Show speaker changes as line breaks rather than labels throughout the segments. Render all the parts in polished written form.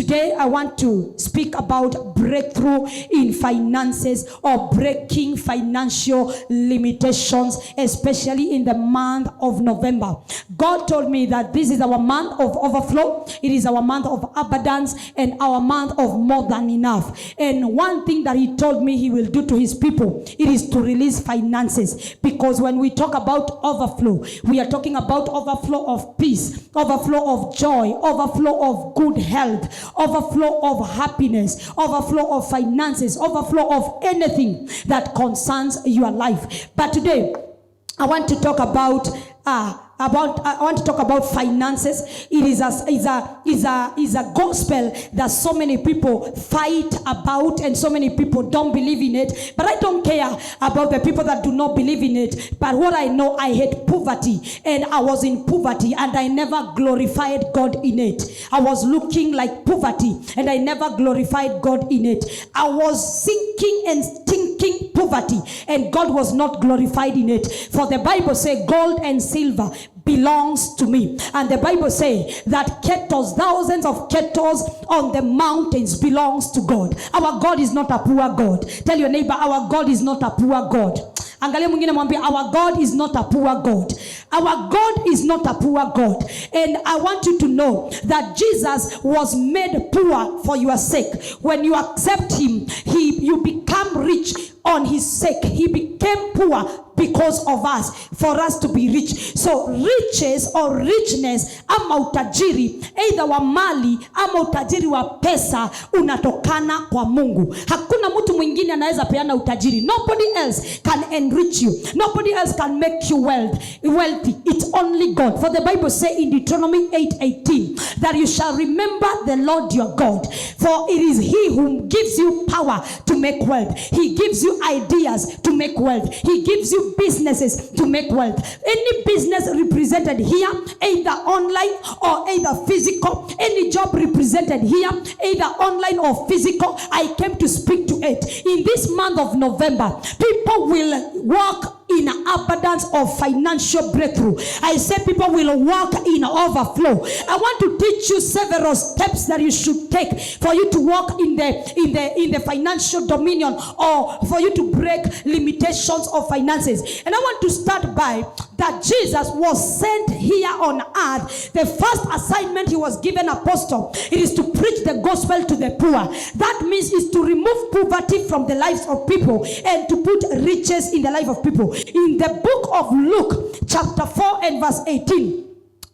Today I want to speak about breakthrough in finances or breaking financial limitations, especially in the month of November. God told me that this is our month of overflow. It is our month of abundance and our month of more than enough. And one thing that he told me he will do to his people, it is to release finances. Because when we talk about overflow, we are talking about overflow of peace, overflow of joy, overflow of good health, overflow of happiness, overflow of finances, overflow of anything that concerns your life. But today, I want to talk about finances. It is a gospel that so many people fight about and so many people don't believe in it. But I don't care about the people that do not believe in it. But what I know, I hate poverty, and I was in poverty and I never glorified God in it. I was looking like poverty and I never glorified God in it. I was sinking and stinking poverty and God was not glorified in it. For the Bible says gold and silver belongs to me. And the Bible says that kettles, thousands of kettles on the mountains belongs to God. Our God is not a poor God. Tell your neighbor, our God is not a poor God. Angalia mwingine mwambie, our God is not a poor God. Our God is not a poor God. And I want you to know that Jesus was made poor for your sake. When you accept him, you become rich on his sake. He became poor because of us, for us to be rich. So riches or richness ama utajiri, either wa mali ama utajiri wa pesa, unatokana kwa Mungu. Hakuna mtu mwingine anaweza peana utajiri. Nobody else can enrich you. Nobody else can make you wealthy. It's only God. For the Bible says in Deuteronomy 8:18 that you shall remember the Lord your God, for it is he who gives you power to make wealth. He gives you ideas to make wealth. He gives you businesses to make wealth. Any business represented here, either online or either physical, any job represented here, either online or physical, I came to speak to it. In this month of November, people will walk in abundance of financial breakthrough. I say people will walk in overflow. I want to teach you several steps that you should take for you to walk in the financial dominion, or for you to break limitations of finances. And I want to start by that Jesus was sent here on earth. The first assignment he was given, apostle, it is to preach the gospel to the poor. That means is to remove poverty from the lives of people and to put riches in the life of people. In the book of Luke chapter 4 and verse 18,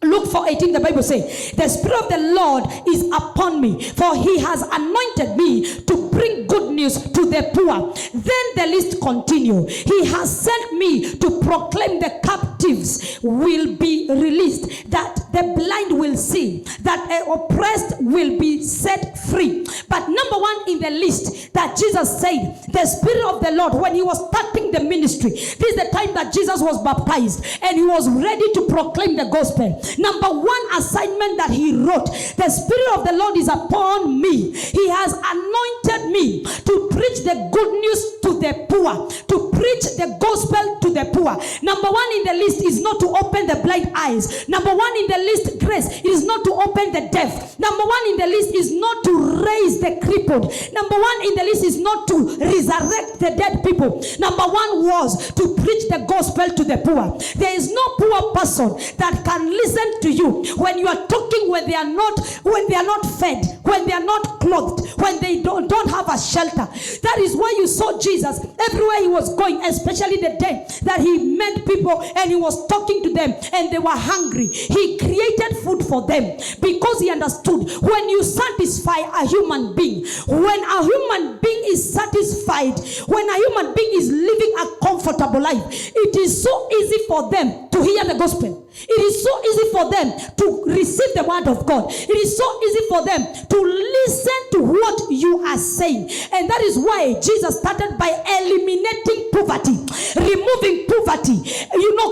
Luke 4:18, the Bible says, the Spirit of the Lord is upon me, for he has anointed me to bring good news to the poor. Then the list continue. He has sent me to proclaim the captives will be released, that the blind will see, that the oppressed will be set free. But number one in the list that Jesus said, the Spirit of the Lord, when he was starting the ministry, this is the time that Jesus was baptized and he was ready to proclaim the gospel. Number one assignment that he wrote, the Spirit of the Lord is upon me. He has anointed me to preach the good news to the poor, to preach the gospel to the poor. Number one in the list is not to open the blind eyes. Number one in the list, grace, is not to open the deaf. Number one in the list is not to raise the crippled. Number one in the list is not to resurrect the dead people. Number one was to preach the gospel to the poor. There is no poor person that can listen to you when you are talking, when they are not fed, when they are not clothed, when they don't have a shelter. That is why you saw Jesus everywhere he was going, especially the day that he met people and he was talking to them and they were hungry. He created food for them because he understood when you satisfy a human being, when a human being is satisfied, when a human being is living a comfortable life, it is so easy for them to hear the gospel. It is so easy for them to receive the word of God. It is so easy for them to listen to what you are saying. And that is why Jesus started by eliminating poverty, removing poverty,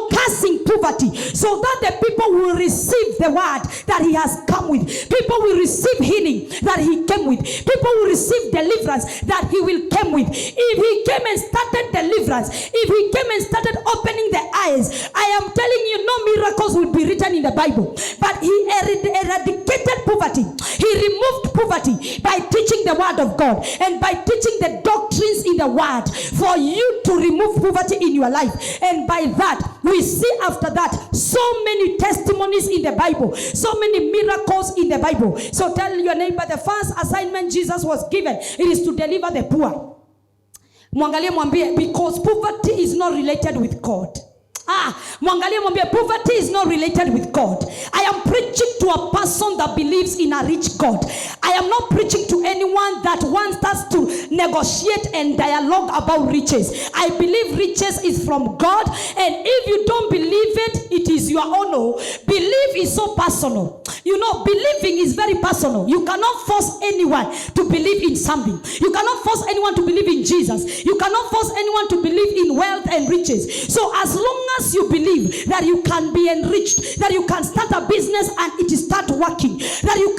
cursing poverty, so that the people will receive the word that he has come with. People will receive healing that he came with. People will receive deliverance that he will come with. If he came and started deliverance, if he came and started opening the eyes, I am telling you, no miracle miracles will be written in the Bible. But he eradicated poverty. He removed poverty by teaching the word of God and by teaching the doctrines in the word for you to remove poverty in your life. And by that, we see after that so many testimonies in the Bible, so many miracles in the Bible. So tell your neighbor, the first assignment Jesus was given, it is to deliver the poor. Mwangalie mwambie, because poverty is not related with God. Mwangalie mwambie, poverty is not related with God. I am preaching to a person that believes in a rich God. I am not preaching to anyone that wants us to negotiate and dialogue about riches. I believe riches is from God, and if you don't believe it, it is your own. Belief is so personal. You know, believing is very personal. You cannot force anyone to believe in something. You cannot force anyone to believe in Jesus. You cannot force anyone to believe in wealth and riches. So as long as you believe that you can be enriched, that you can start a business and it start working, that you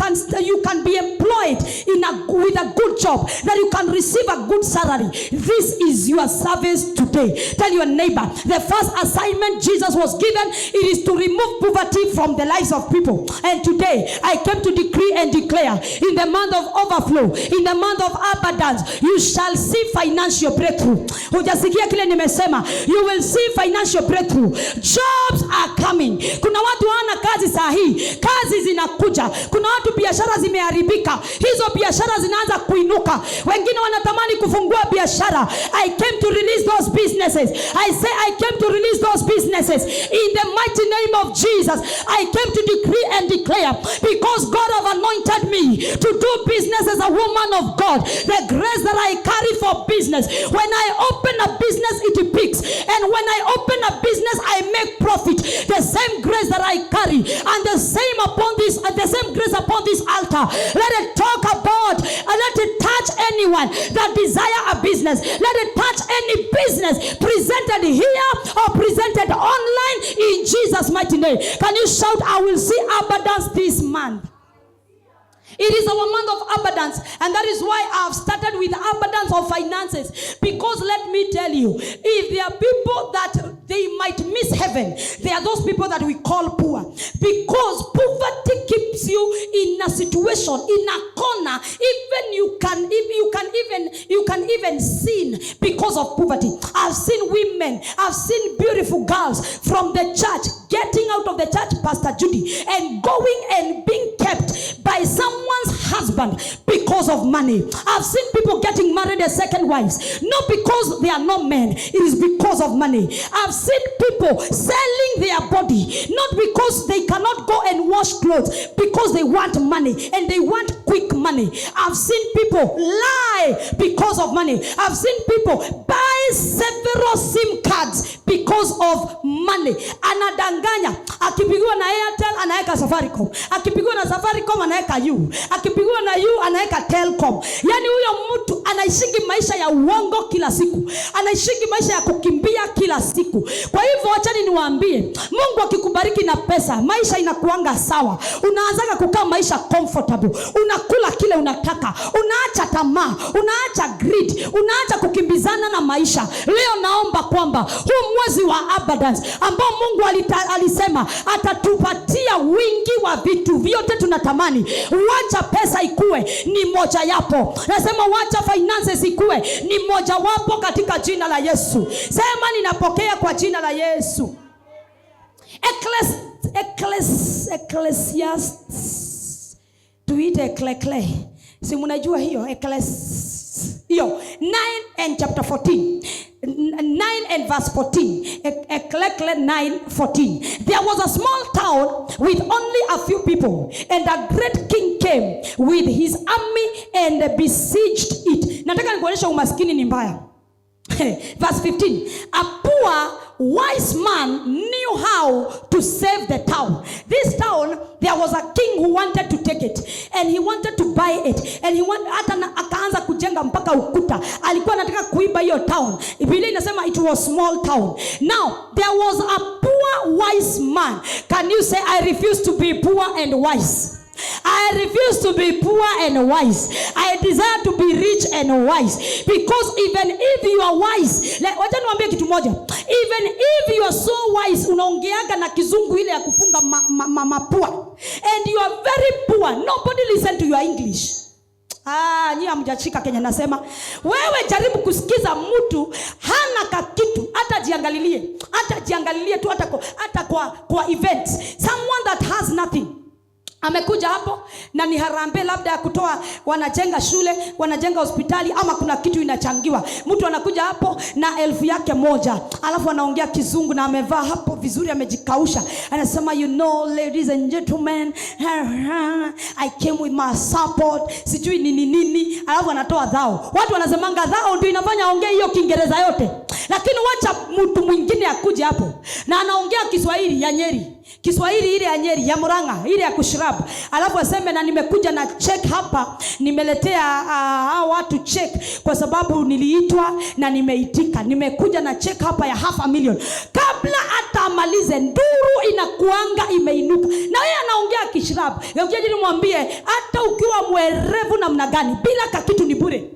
can be employed with a good job, that you can receive a good salary, this is your service today. Tell your neighbor, the first assignment Jesus was given, it is to remove poverty from the lives of people. And today I came to decree and declare, in the month of overflow, in the month of abundance, you shall see financial breakthrough. Hujasikia kile nimesema, you will see financial breakthrough. Jobs are coming. Kuna watu wana kazi sahihi, kazi zinakuja. Kuna watu biashara zimeharibika, hizo biashara zinaanza kuinuka. Wengine wanatamani kufungua biashara. I came to release those businesses. I say I came to release those businesses in the mighty name of Jesus. I came to decree and declare, because God have anointed me to do business as a woman of God. The grace that I carry for business, when I open a business it peaks, and when I open a business I make profit. The same grace that I carry, and the same grace upon this altar, let it talk about and let it touch anyone that desire a business. Let it touch any business presented here or presented online in Jesus' mighty name. Can you shout, I will see abundance this month? It is our month of abundance, and that is why I have started with abundance of finances. Because let me tell you, if there are people that they might miss heaven, there are those people that we call poor. Because poverty keeps you in a situation, in a corner. Even you can even sin because of poverty. I've seen women, I've seen beautiful girls from the church getting out of the church, Pastor Judy, and going and being kept by someone's husband because of money. I've seen people getting married as second wives, not because they are not men, it is because of money. I've seen people selling their body, not because they cannot go and wash clothes, because they want money and they want quick money. I've seen people lie because of money. I've seen people buy several SIM cards because of money. Anadanganya, akipigiwa na Airtel anaeka Safaricom, akipigiwa na Safaricom anaeka U, akipigiwa na U anaeka Telcom. Yani huyo mtu anaishingi maisha ya uongo kila siku, anaishingi maisha ya kukimbia kila siku. Kwa hivyo wachani niwaambie, Mungu akikubariki na pesa, maisha inakuanga sawa. Unaanza kukaa maisha comfortable, unakula kile unataka, unaacha tamaa, unaacha greed, unaacha kukimbizana na maisha. Leo naomba kwamba huu mwezi wa abundance ambao Mungu alisema atatupatia wingi wa vitu vyote tunatamani, wacha pesa ikue ni moja yapo. Nasema wacha finances ikue ni moja wapo katika jina la Yesu. Sema ninapokea kwa jina la Yesu. Ecclesiastes. Tuite eklekle. Si mnajua hiyo hiyo 9 and chapter 14. 9 and verse 14. Ecclesiastes 9:14. There was a small town with only a few people, and a great king came with his army and besieged it. Nataka nikuonyesha umaskini ni mbaya. Verse 15. A poor wise man knew how to save the town. This town, there was a king who wanted to take it, and he wanted to buy it, and he akaanza kujenga mpaka ukuta. Alikuwa anataka kuiba hiyo town. Biblia inasema it was small town. Now there was a poor wise man. Can you say, I refuse to be poor and wise? I refuse to be poor and wise. I desire to be rich and wise. Because even if you are wise, wacha niwaambie kitu moja. Even if you are so wise, unaongeaga na kizungu ile ya kufunga mapua, and you are very poor, nobody listen to your English. Nyinyi hamjachika Kenya nasema. Wewe jaribu kusikiza mtu hana kakitu, hata jiangalilie tu hata kwa events. Someone that has nothing. Amekuja hapo na ni harambee labda ya kutoa, wanajenga shule, wanajenga hospitali, ama kuna kitu inachangiwa. Mtu anakuja hapo na 1,000 yake moja, alafu anaongea kizungu na amevaa hapo vizuri, amejikausha. Anasema, you know, ladies and gentlemen, I came with my support, sijui nini, alafu anatoa dhao. Watu wanasemanga dhao ndio inafanya aongee hiyo Kiingereza yote. Lakini wacha mtu mwingine akuje hapo na anaongea Kiswahili ya Nyeri, Kiswahili ile ya Nyeri, ya Murang'a, ile ya Kushirabu, alafu aseme na nimekuja na check hapa, nimeletea hao watu check kwa sababu niliitwa na nimeitika, nimekuja na check hapa ya 500,000. Kabla hata amalize, nduru inakuanga imeinuka, na yeye anaongea Kishirabu. Ngoja nimwambie, hata ukiwa mwerevu namna gani, bila kakitu ni bure.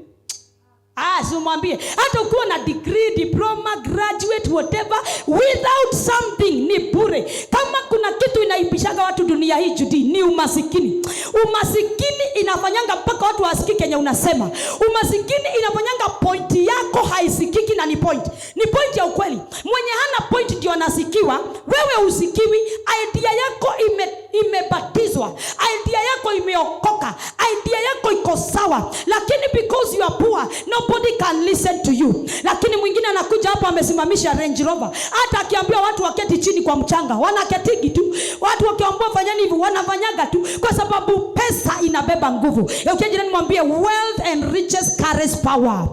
Simwambie, hata ukiwa na degree, diploma, graduate, whatever, without something ni bure. Kama kuna kitu inaibishaga watu dunia hii Judy, ni umasikini. Umasikini inafanyanga mpaka watu wasikike Kenya unasema. Umasikini inafanyanga point yako haisikiki, na ni point ya ukweli. Mwenye hana point ndio anasikiwa, wewe usikiwi. Idea yako imebatizwa, idea yako imeokoka, idea yako iko sawa, lakini because you are poor, nobody can listen to you. Lakini mwingine anakuja hapo amesimamisha Range Rover, hata akiambia watu waketi chini kwa mchanga wanaketigi tu. Watu wakiambiwa fanyeni hivi wanafanyaga tu, kwa sababu pesa inabeba nguvu. Ukija nimwambie, wealth and riches carries power.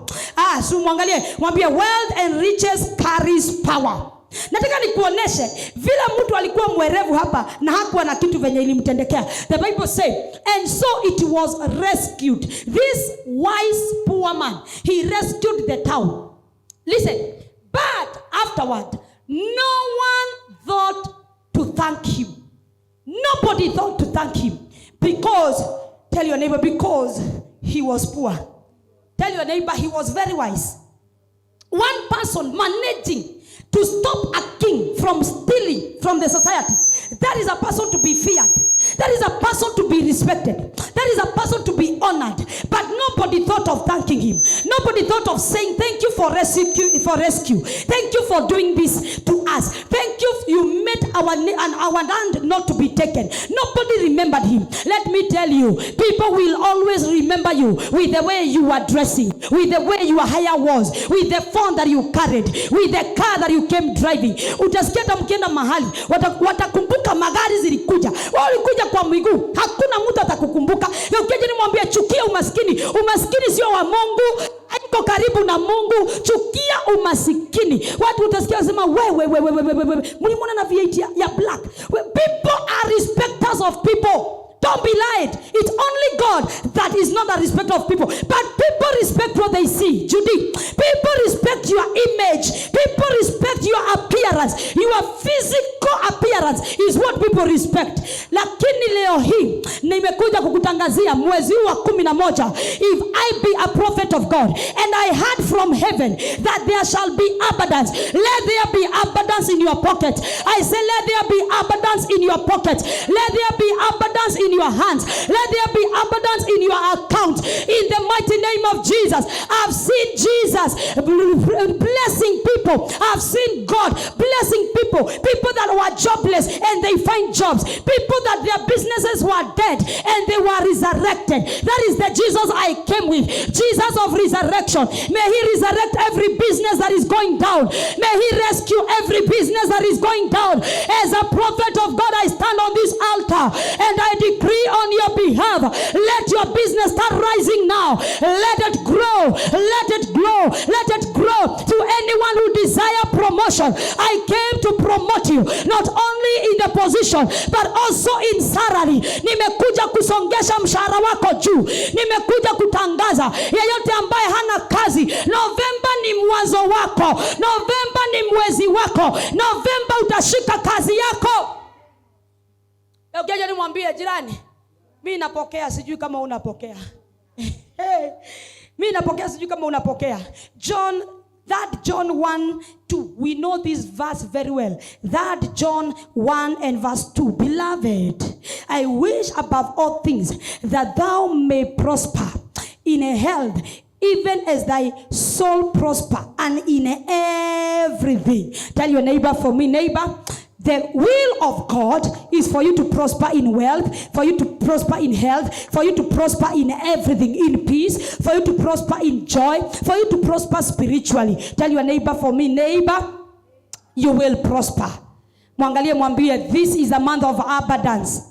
Si muangalie, mwambie wealth and riches carries power. Nataka nikuoneshe vile mtu alikuwa mwerevu hapa na hakuwa na kitu venye ilimtendekea. The Bible say, and so it was rescued. This wise poor man, he rescued the town. Listen, but afterward, no one thought to thank him. Nobody thought to thank him. Because, tell your neighbor, because he was poor. Tell your neighbor, he was very wise. One person managing to stop a king from stealing from the society, that is a person to be feared. That is a person to be respected. That is a person to be honored. But nobody thought of thanking him. Nobody thought of saying, thank you for rescue. Thank you for doing this to us. Thank you, you made our land not to be taken. Nobody remembered him. Let me tell you, people will always remember you with the way you are dressing, with the way your hair was, with the phone that you carried, with the car that you came driving. Utasikia mkienda mahali watakumbuka magari zilikuja. Walikuja kwa miguu, hakuna mtu atakukumbuka. Ukija nimwambie, chukia umaskini. Umaskini sio wa Mungu, haiko karibu na Mungu. Chukia umasikini. Watu utasikia wasema, wewe mlimwona na V8 ya black. People are respecters of people. Don't be lied. It's only God that is not a respecter of people. But people respect what they see. Judy, people respect your image. People respect your appearance. Your physical appearance is what people respect. Lakini leo hii nimekuja kukutangazia mwezi wa 11. If I be a prophet of God and I heard from heaven that there shall be abundance, let there be abundance in your pocket. I say let there be abundance in your pocket. Let there be abundance in your hands. Let there be abundance in your account. In the mighty name of Jesus. I've seen Jesus blessing people. I've seen God blessing people. People that were jobless and they find jobs. People that their businesses were dead and they were resurrected. That is the Jesus I came with. Jesus of resurrection. May he resurrect every business that is going down. May he rescue every business that is going down. As a prophet of God, I stand on this altar and I decree on your behalf, let your business start rising now. Let it grow. Let it grow. Let it grow. To anyone who desire promotion, I came to promote you, not only in the position but also in salary. Nimekuja kusongesha mshahara wako juu. Nimekuja kutangaza yeyote ambaye hana kazi, Novemba ni mwanzo wako. Novemba ni mwezi wako. Novemba utashika kazi yako. Ngoja nimwambie jirani, mimi napokea, sijui kama unapokea. Mimi napokea, sijui kama unapokea. John That John 1:2. We know this verse very well. That John 1 and verse 2. Beloved, I wish above all things that thou may prosper in a health, even as thy soul prosper, and in everything. Tell your neighbor for me, neighbor, the will of God is for you to prosper in wealth, for you to prosper in health, for you to prosper in everything, in peace, for you to prosper in joy, for you to prosper spiritually. Tell your neighbor for me, neighbor, you will prosper. Mwangalie mwambie, this is a month of abundance.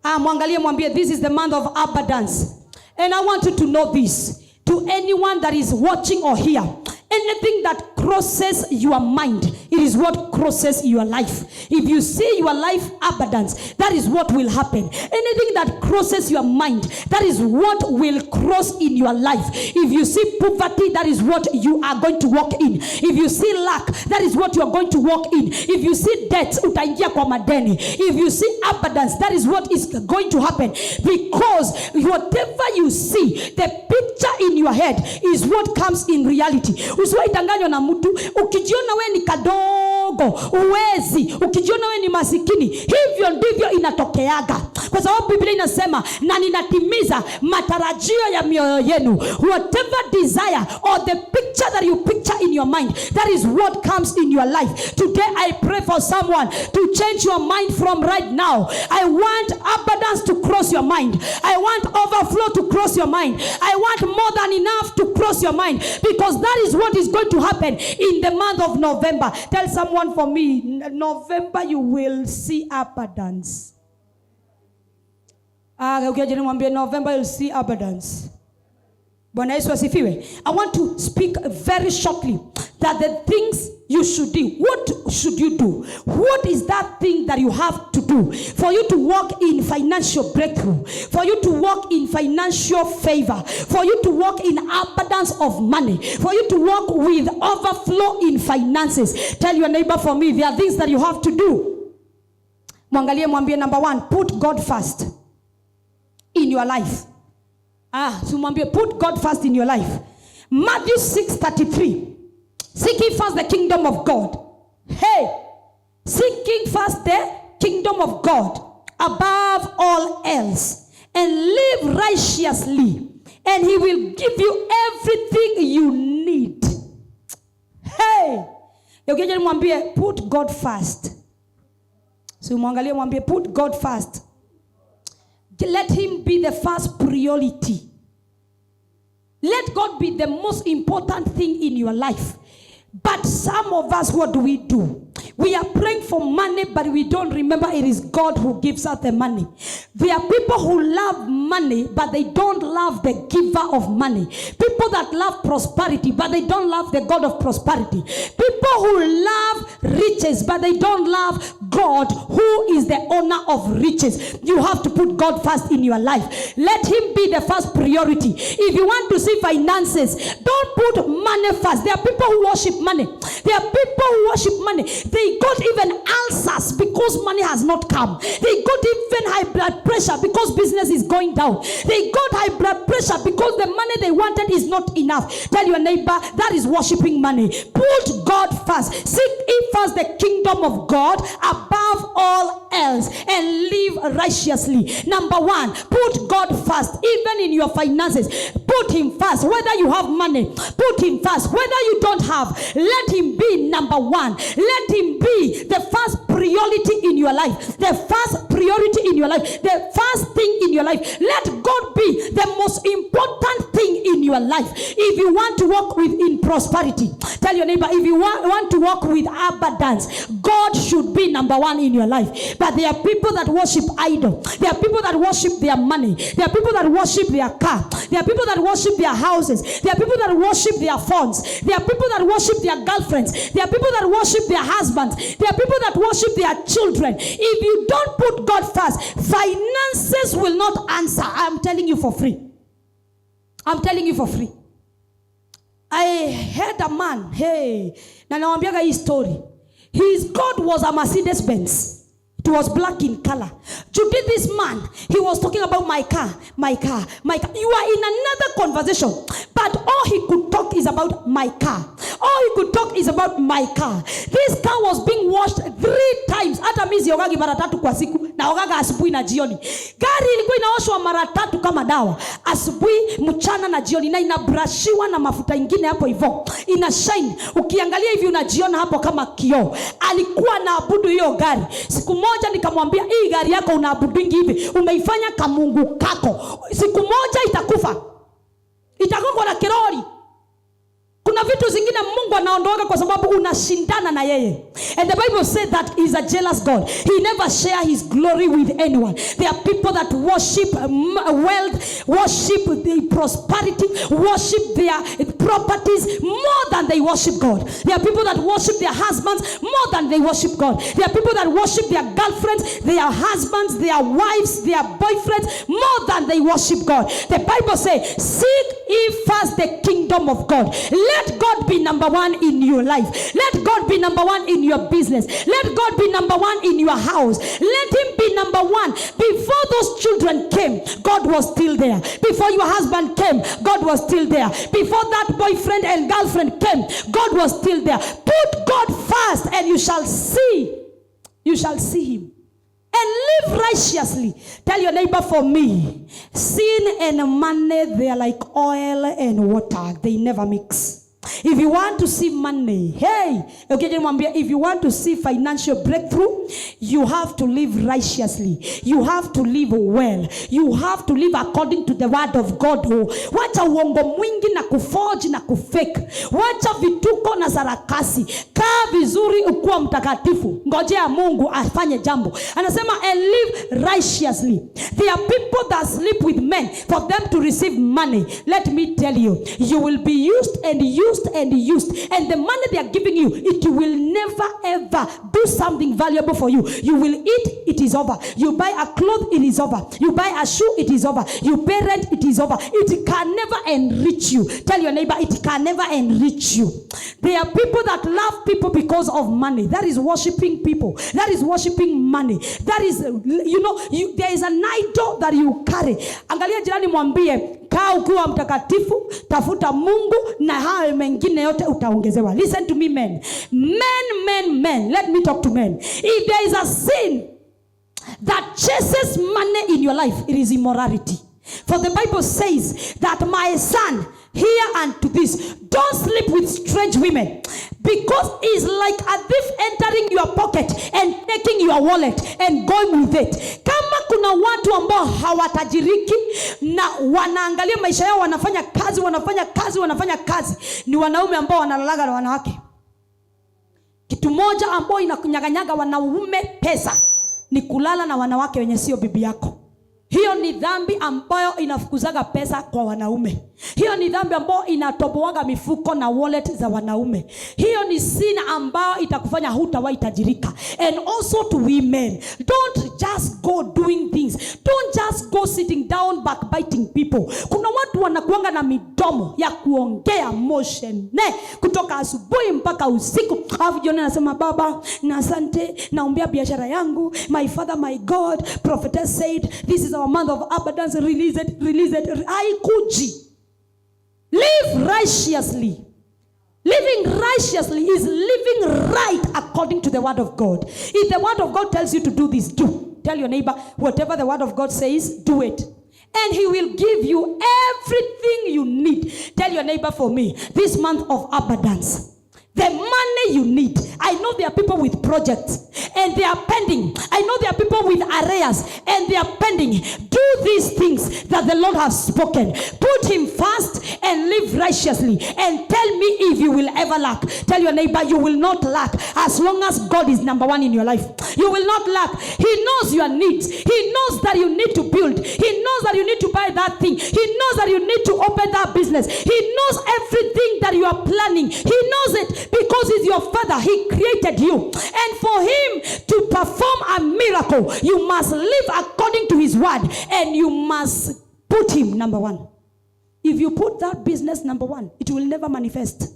Mwangalie mwambie, this is the month of abundance. And I want you to know this, to anyone that is watching or here, anything that crosses your mind, it is what crosses your life. If you see your life abundance, that is what will happen. Anything that crosses your mind, that is what will cross in your life. If you see poverty, that is what you are going to walk in. If you see lack, that is what you are going to walk in. If you see debt, utaingia kwa madeni. If you see abundance, that is what is going to happen. Because whatever you see, the picture in your head is what comes in reality. Usiwaitanganywa na mtu. Ukijiona we ni kadogo, uwezi, ukijiona we ni masikini, hivyo ndivyo inatokeaga. Kwa sababu Biblia inasema, na ninatimiza matarajio ya mioyo yenu. Whatever desire or the picture that you picture in your mind, that is what comes in your life. Today I pray for someone to change your mind from right now. I want abundance to cross your mind. I want overflow to cross your mind. I want more than enough to cross your mind, because that is what is going to happen in the month of November. Tell someone for me, November you will see abundance. November you'll see abundance. Bwana Yesu asifiwe. I want to speak very shortly that the things you should do. What should you do? What is that thing that you have to do for you to walk in financial breakthrough, for you to walk in financial favor, for you to walk in abundance of money, for you to walk with overflow in finances? Tell your neighbor for me, there are things that you have to do. Mwangalie mwambie, number 1, put God first in your life. So mwambie, put God first in your life. Matthew 6:33. Seek ye first the kingdom of God. Hey, seeking first the kingdom of God above all else, and live righteously, and he will give you everything you need. Hey, yokeje mwambie, put God first. So mwangalie mwambie, put God first. Let him be the first priority. Let God be the most important thing in your life. But some of us, what do? We are praying for money, but we don't remember it is God who gives us the money. There are people who love money, but they don't love the giver of money. People that love prosperity, but they don't love the God of prosperity. People who love riches, but they don't love God, who is the owner of riches. You have to put God first in your life. Let him be the first priority. If you want to see finances, don't put money first. There are people who worship money. There are people who worship money. They got even ulcers because money has not come. They got even high blood pressure because business is going down. They got high blood pressure because the money they wanted is not enough. Tell your neighbor, that is worshiping money. Put God first. Seek ye first the kingdom of God above all else, and live righteously. Number 1, put God first. Even in your finances, put him first. Whether you have money, put him first. Whether you don't have, let him be number 1. Let him be the first priority in your life. The first priority in your life. The first thing in your life. Let God be the most important thing in your life. If you want to walk in prosperity, tell your neighbor, if you want to walk with abundance, God should be number 1 in your life. But there are people that worship idol. There are people that worship their money. There are people that worship their car. There are people that worship their houses. There are people that worship their phones. There are people that worship their girlfriends. There are people that worship their husbands. There are people that worship their children. If you don't put God first, finances will not answer. I'm telling you for free. I'm telling you for free. I heard a man, na nawambiaga hii story. His God was a Mercedes Benz. It was black in color. Today this man, he was talking about my car. You are in another conversation, but all he could talk is about my car. All he could talk is about my car. This car was being washed 3 times. Hata mimi siogagi mara 3 kwa siku, naogaga asubuhi na jioni. Gari ilikuwa inaoshwa mara 3 kama dawa, asubuhi, mchana na jioni, na inabrashiwa na mafuta ingine hapo hivyo. Ina shine. Ukiangalia hivi unajiona hapo kama kioo. Alikuwa anaabudu hiyo gari. Siku moja nikamwambia, hii gari yako unaabudingi hivi, umeifanya kamungu kako. Siku moja itakufa. Itakongwa na kirori. Kuna vitu zingine Mungu anaondoka kwa sababu unashindana na yeye. And the Bible says that he is a jealous God. He never share his glory with anyone. There are people that worship wealth, worship the prosperity, worship their properties more than they worship God. There are people that worship their husbands more than they worship God. There are people that worship their girlfriends, their husbands, their wives, their boyfriends more than they worship God. The Bible says, seek ye first the kingdom of God. Let God be number 1 in your life. Let God be number 1 in your business. Let God be number 1 in your house. Let him be number 1. Before those children came, God was still there. Before your husband came, God was still there. Before that boyfriend and girlfriend came, God was still there. Put God first and you shall see. You shall see him. And live righteously. Tell your neighbor, for me, sin and money, they are like oil and water. They never mix. If you want to see money, if you want to see financial breakthrough, you have to live righteously. You have to live well. You have to live according to the word of God. Wacha uongo mwingi na kuforge na kufake. Wacha vituko na sarakasi. Kaa vizuri ukuwa mtakatifu. Ngojea Mungu afanye jambo. Anasema, and live righteously. There are people that sleep with men for them to receive money. Let me tell you, you will be used and used and used, and the money they are giving you, it will never ever do something valuable for you. You will eat, it is over. You buy a cloth, it is over. You buy a shoe, it is over. You pay rent, it is over. It can never enrich you. Tell your neighbor, it can never enrich you. There are people that love people because of money. That is worshiping people. That is worshiping money. That is, there is an idol that you carry. Angalia jirani, mwambie, kaa ukiwa mtakatifu, tafuta Mungu, na hayo mengine yote utaongezewa. Listen to me, men. Men. Let me talk to men. If there is a sin that chases money in your life, it is immorality. For the Bible says that, my son, hear unto this, don't sleep with strange women, because it's like a thief entering your pocket and taking your wallet and going with it. Kama kuna watu ambao hawatajiriki na wanaangalia maisha yao, wanafanya kazi, ni wanaume ambao wanalalaga na wanawake. Kitu moja ambao inakunyaganyaga wanaume pesa ni kulala na wanawake wenye sio bibi yako. Hiyo ni dhambi ambayo inafukuzaga pesa kwa wanaume. Hiyo ni dhambi ambayo inatoboaga mifuko na wallet za wanaume. Hiyo ni sin ambayo itakufanya hutawahi tajirika. And also to women, don't just go doing things. Don't just go sitting down backbiting people. Kuna watu wanakuanga na midomo ya kuongea motion kutoka asubuhi mpaka usiku. Alafu jioni anasema, baba na asante, naombea biashara yangu. My father, my God, prophetess said this is our month of abundance. Release it. Haikuji. Live righteously. Living righteously is living right according to the word of God. If the word of God tells you to do this, do. Tell your neighbor, whatever the word of God says, do it. And he will give you everything you need. Tell your neighbor, for me, this month of abundance, the money you need. I know there are people with projects and they are pending. I know there are people with arrears and they are pending. Do these things that the Lord has spoken. Put him first and live righteously. And tell me if you will ever lack. Tell your neighbor, you will not lack as long as God is number 1 in your life. You will not lack. He knows your needs. He knows that you need to build. He knows that you need to buy that thing. He knows that you need to open that business. He knows everything that you are planning. He knows it. Because he's your father. He created you. And for him to perform a miracle, you must live according to his word. And you must put him number 1. If you put that business number 1, it will never manifest.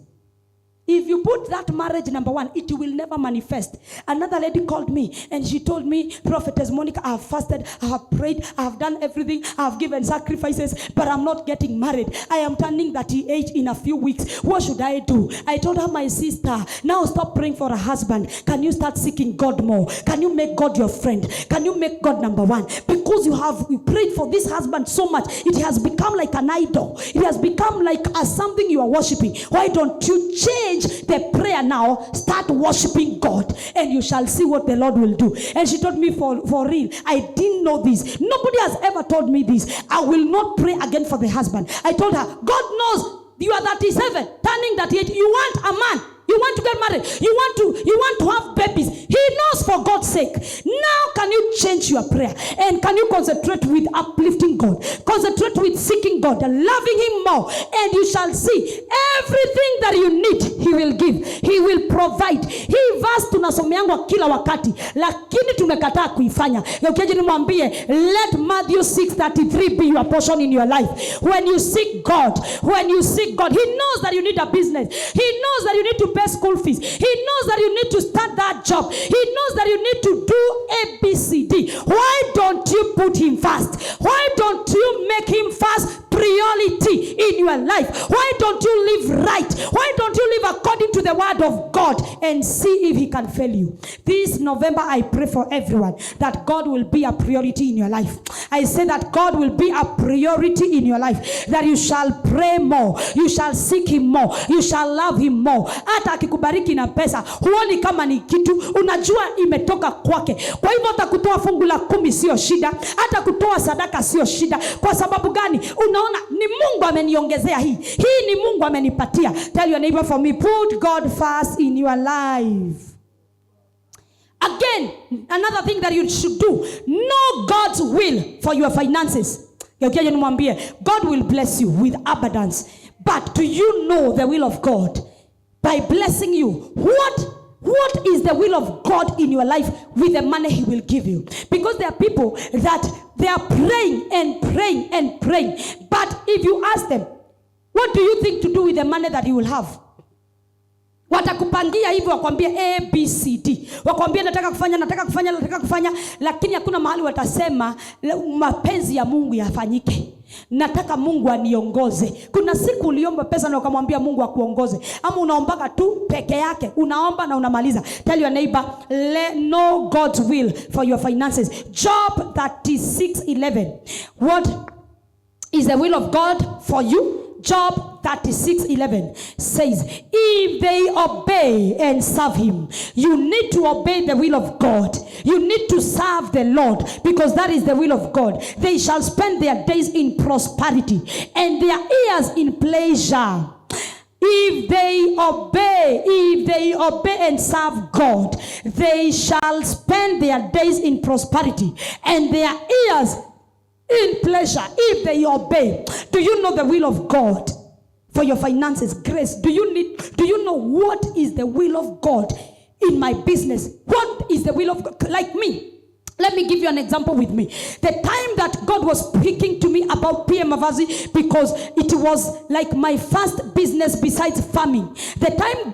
If you put that marriage number one, it will never manifest. Another lady called me and she told me, Prophetess Monica, I have fasted, I have prayed, I have done everything, I have given sacrifices, but I'm not getting married. I am turning 38 in a few weeks. What should I do? I told her, my sister, now stop praying for a husband. Can you start seeking God more? Can you make God your friend? Can you make God number one? Because you prayed for this husband so much, it has become like an idol. It has become like something you are worshiping. Why don't you change the prayer now? Start worshiping God and you shall see what the Lord will do. And she told me, for real, I didn't know this. Nobody has ever told me this. I will not pray again for the husband. I told her, God knows you are 37, turning 38. You want a man. You want to get married. You want to have babies. He knows, for God's sake. Now can you change your prayer? And can you concentrate with uplifting God? Concentrate with seeking God, loving him more. And you shall see everything that you need, he will give. He will provide. Hii verse tunasomeangwa kila wakati, lakini tumekataa kuifanya. Ukiaje nimwambie, let Matthew 6:33 be your portion in your life. When you seek God, he knows that you need a business. He knows that you need to pay school fees. He knows that you need to start that job. He knows that you need to do ABCD. Why don't you put him first? Why don't you make him first priority in your life? Why don't you live right? Why don't you live according to the word of God and see if he can fail you? This November, I pray for everyone that God will be a priority in your life. I say that God will be a priority in your life, that you shall pray more, you shall seek him more, you shall love him more. Hata akikubariki na pesa, huoni kama ni kitu, unajua imetoka kwake. Kwa hivyo hata kutoa fungu la 10 sio shida, hata kutoa sadaka sio shida. Kwa sababu gani? Unaona ni Mungu ameniongezea hii ni Mungu amenipatia. Tell your neighbor, for me, put God first in your life. Again, another thing that you should do, know God's will for your finances. God will bless you with abundance. But do you know the will of God? By blessing you, what is the will of God in your life with the money he will give you? Because there are people that they are praying and praying and praying. But if you ask them, what do you think to do with the money that you will have? Watakupangia hivyo, wakwambia ABCD. Wakwambia nataka kufanya, lakini hakuna mahali watasema mapenzi ya Mungu yafanyike. Nataka Mungu aniongoze. Kuna siku uliomba pesa na ukamwambia Mungu akuongoze, ama unaombaga tu peke yake, unaomba na unamaliza. Tell your neighbor, know God's will for your finances. Job 36:11. What is the will of God for you? Job 36:11 says, if they obey and serve him, you need to obey the will of God. You need to serve the Lord, because that is the will of God. They shall spend their days in prosperity and their years in pleasure. If they obey and serve God, they shall spend their days in prosperity and their years in pleasure. If they obey. Do you know the will of God for your finances? Grace, do you know what is the will of God in my business? What is the will of God? Like me, let me give you an example with me. The time that God was speaking to me about PM Mavazi, because it was like my first business besides farming. The time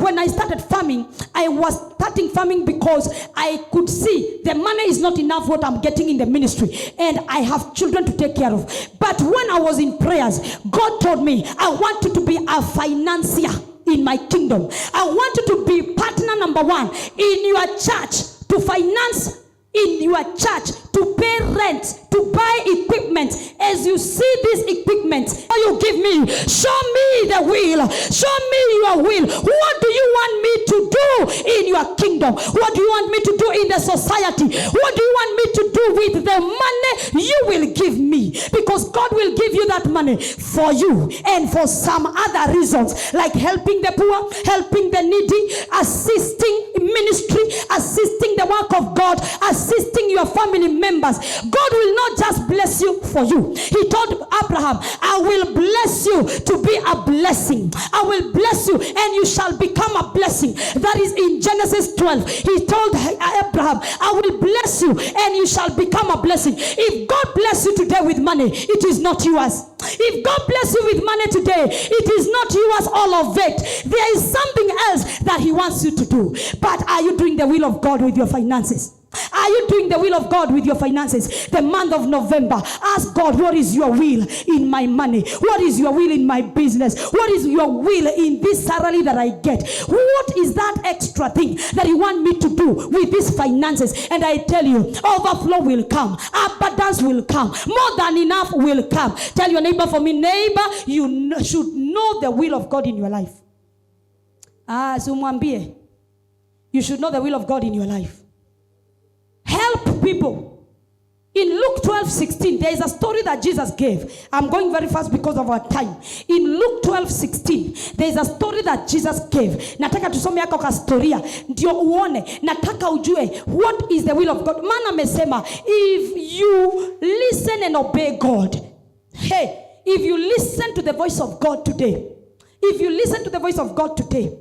when I started farming, I was starting farming because I could see the money is not enough what I'm getting in the ministry, and I have children to take care of. But when I was in prayers, God told me, I want you to be a financier in my kingdom. I want you to be partner number 1 in your church, to finance in your church, to pay rent, to buy equipment. As you see this equipment, you give me, show me the will, show me your will. What do you want me to do in your kingdom? What do you want me to do in the society? What do you want me to do with the money you will give me? Because God will give you that money for you and for some other reasons, like helping the poor, helping the needy, assisting ministry, assisting the work of God, assisting your family members. God will not just bless you for you. He told Abraham, I will bless you to be a blessing. I will bless you and you shall become a blessing. That is in Genesis 12. He told Abraham, I will bless you and you shall become a blessing. If God bless you today with money, it is not yours. If God bless you with money today, it is not yours, all of it. There is something else that he wants you to do. But are you doing the will of God with your finances? Are you doing the will of God with your finances? The month of November, ask God, what is your will in my money? What is your will in my business? What is your will in this salary that I get? What is that extra thing that you want me to do with these finances? And I tell you, overflow will come. Abundance will come. More than enough will come. Tell your neighbor for me, neighbor, you should know the will of God in your life. You should know the will of God in your life. Help people. In Luke 12:16, there is a story that Jesus gave. I'm going very fast because of our time. In Luke 12:16, there is a story that Jesus gave. Nataka tusome yako ka storia ndio uone. Nataka ujue what is the will of God. Maana amesema, if you listen and obey God. Hey, if you listen to the voice of God today. If you listen to the voice of God today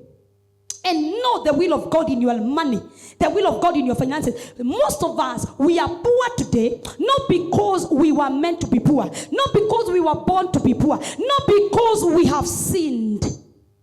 and know the will of God in your money, the will of God in your finances. Most of us, we are poor today, not because we were meant to be poor, not because we were born to be poor, not because we have sinned,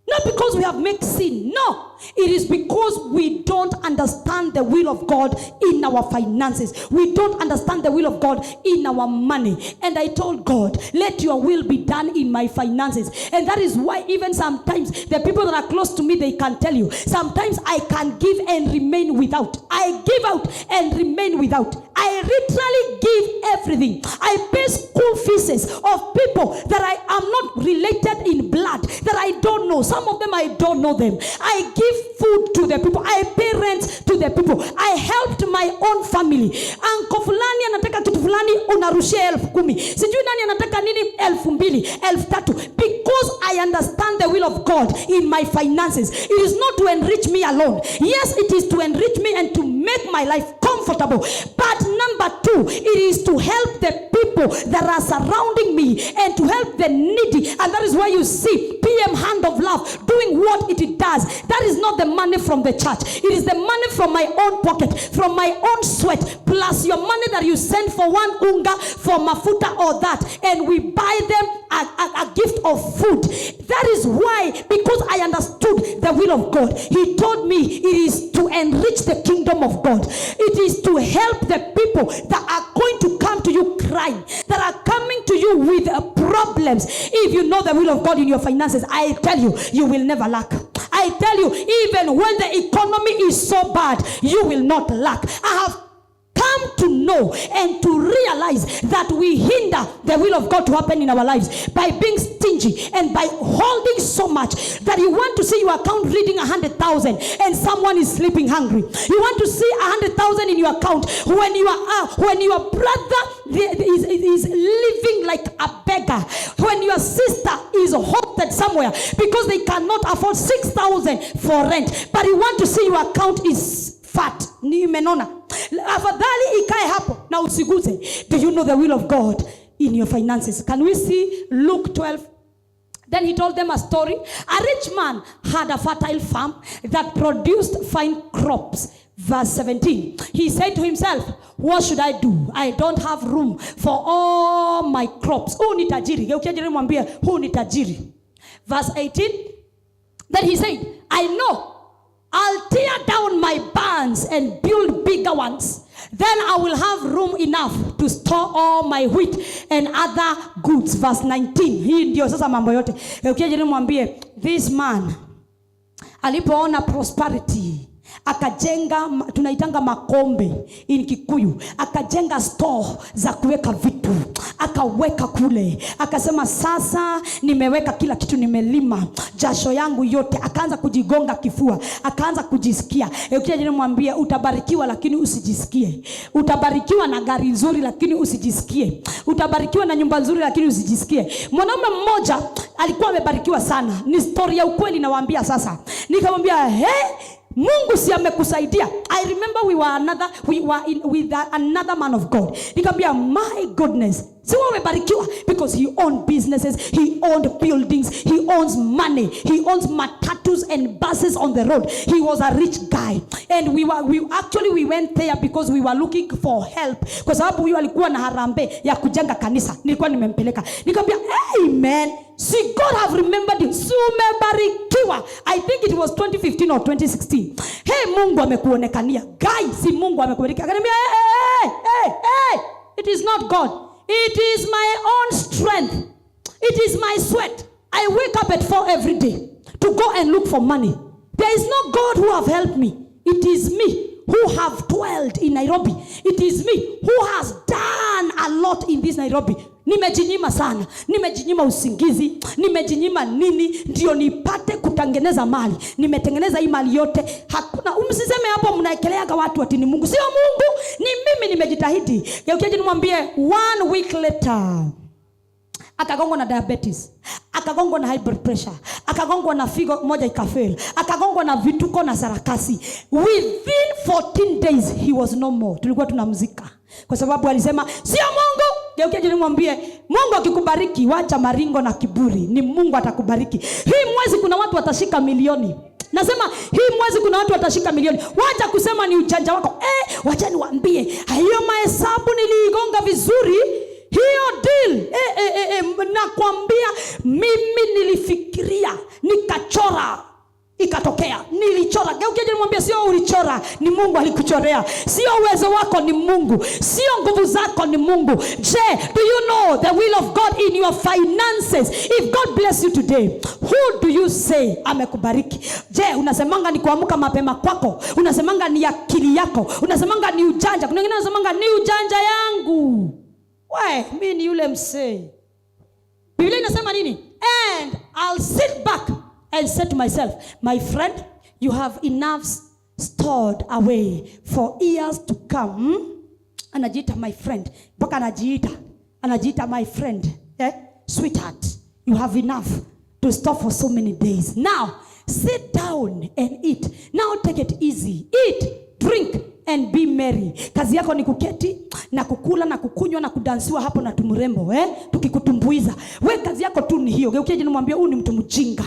not because we have made sin. No, it is because we don't understand the will of God in our finances. We don't understand the will of God in our money. And I told God, let your will be done in my finances. And that is why even sometimes the people that are close to me, they can tell you, sometimes I can give and remain without. I give out and remain without. I literally give everything. I pay school fees of people that I am not related in blood, that I don't know. Some of them I don't know them. I give food to the people. I pay rent to the people. I helped my own family. Uncle fulani anataka kitu fulani, unarushia 10,000. Sijui nani anataka nini 2,000, 3,000. Because I understand the will of God in my finances. It is not to enrich me alone. Yes, it is to enrich me and to make my life comfortable. But number 2, it is to help the people that are surrounding me and to help the needy. And that is why you see PM Hand of Love doing what it does. That is not the money from the church. It is the money from my own pocket, from my own sweat, plus your money that you send for one unga, for mafuta or that, and we buy them a gift of food. That is why, because I understood the will of God, he told me it is to enrich the kingdom of God. It is to help the people that are going to come to you crying, that are coming to you with problems. If you know the will of God in your finances, I tell you, you will never lack. I tell you, even when the economy is so bad, you will not lack. I have come to know and to realize that we hinder the will of God to happen in our lives by being stingy and by holding so much that you want to see your account reading 100,000 and someone is sleeping hungry. You want to see 100,000 in your account when your brother is living like a beggar, when your sister is hosted somewhere because they cannot afford 6,000 for rent, but you want to see your account is fat. Ni menona. Afadhali ikae hapo na usiguze. Do you know the will of God in your finances? Can we see Luke 12? Then he told them a story. A rich man had a fertile farm that produced fine crops. Verse 17. He said to himself, what should I do? I don't have room for all my crops. Huu ni tajiri. Geukia mwambie huu ni tajiri. Verse 18. Then he said, I know I'll tear down my barns and build bigger ones. Then I will have room enough to store all my wheat and other goods. Verse 19. Hii ndio sasa mambo yote. Ukija mwambie, this man alipoona prosperity, akajenga, tunaitanga makombe in Kikuyu, akajenga store za kuweka vitu, akaweka kule, akasema sasa nimeweka kila kitu, nimelima jasho yangu yote. Akaanza kujigonga kifua, akaanza kujisikia. Ukija mwambie, utabarikiwa lakini usijisikie. Utabarikiwa na gari nzuri lakini usijisikie. Utabarikiwa na nyumba nzuri lakini usijisikie. Mwanaume mmoja alikuwa amebarikiwa sana. Ni story ya ukweli nawaambia sasa. Nikamwambia, Mungu si amekusaidia. I remember we were with another man of God. Nikamwambia, my goodness, Si wewe umebarikiwa because he owned businesses, he owned buildings, he owns money, he owns matatus and buses on the road. He was a rich guy, and we went there because we were looking for help, kwa sababu huyu alikuwa na harambe ya kujenga kanisa. Nilikuwa nimempeleka, nikamwambia amen, see God have remembered you, si umebarikiwa. I think it was 2015 or 2016. Hey, Mungu amekuonekania. Guys, si Mungu amekuonekania. Akaniambia hey, it is not God. It is my own strength. It is my sweat. I wake up at 4 every day to go and look for money. There is no God who have helped me. It is me who have dwelled in Nairobi. It is me who has done a lot in this Nairobi. Nimejinyima sana. Nimejinyima usingizi. Nimejinyima nini ndio nipate kutengeneza mali. Nimetengeneza hii mali yote. Hakuna umsiseme hapo mnaekeleaga watu ati ni Mungu. Sio Mungu, ni mimi nimejitahidi. Geukiaje nimwambie 1 week later akagongwa na diabetes, akagongwa na high blood pressure, akagongwa na figo moja ikafail, akagongwa na vituko na sarakasi. Within 14 days he was no more. Tulikuwa tunamzika kwa sababu alisema sio Mungu. Geukia jini mwambie Mungu akikubariki wacha maringo na kiburi, ni Mungu atakubariki. Hii mwezi kuna watu watashika milioni. Nasema hii mwezi kuna watu watashika milioni. Wacha kusema ni ujanja wako. Wacha niwaambie hiyo mahesabu niliigonga vizuri. Hiyo deal nakwambia mimi nilifikiria, nikachora, ikatokea. Nilichora. Geukia nimwambia sio ulichora, ni Mungu alikuchorea. Sio uwezo wako, ni Mungu. Sio nguvu zako, ni Mungu. Do you know the will of God in your finances? If God bless you today, who do you say amekubariki? Unasemanga ni kuamka mapema kwako? Unasemanga ni akili yako? Unasemanga ni ujanja? Kuna wengine wanasemanga ni ujanja yangu. Mimi ni yule msee. Biblia inasema nini? And I'll sit back and say to myself, my friend, you have enough stored away for years to come. Anajiita my friend. Mpaka anajiita my friend. Sweetheart, you have enough to store for so many days. Now, sit down and eat. Now take it easy. Eat, drink, and be merry. Kazi yako ni kuketi na kukula na kukunywa na kudansiwa hapo na tumurembo, tukikutumbuiza. Kazi yako tu ni hiyo. Geukia nimwambie huyu ni mtu mjinga.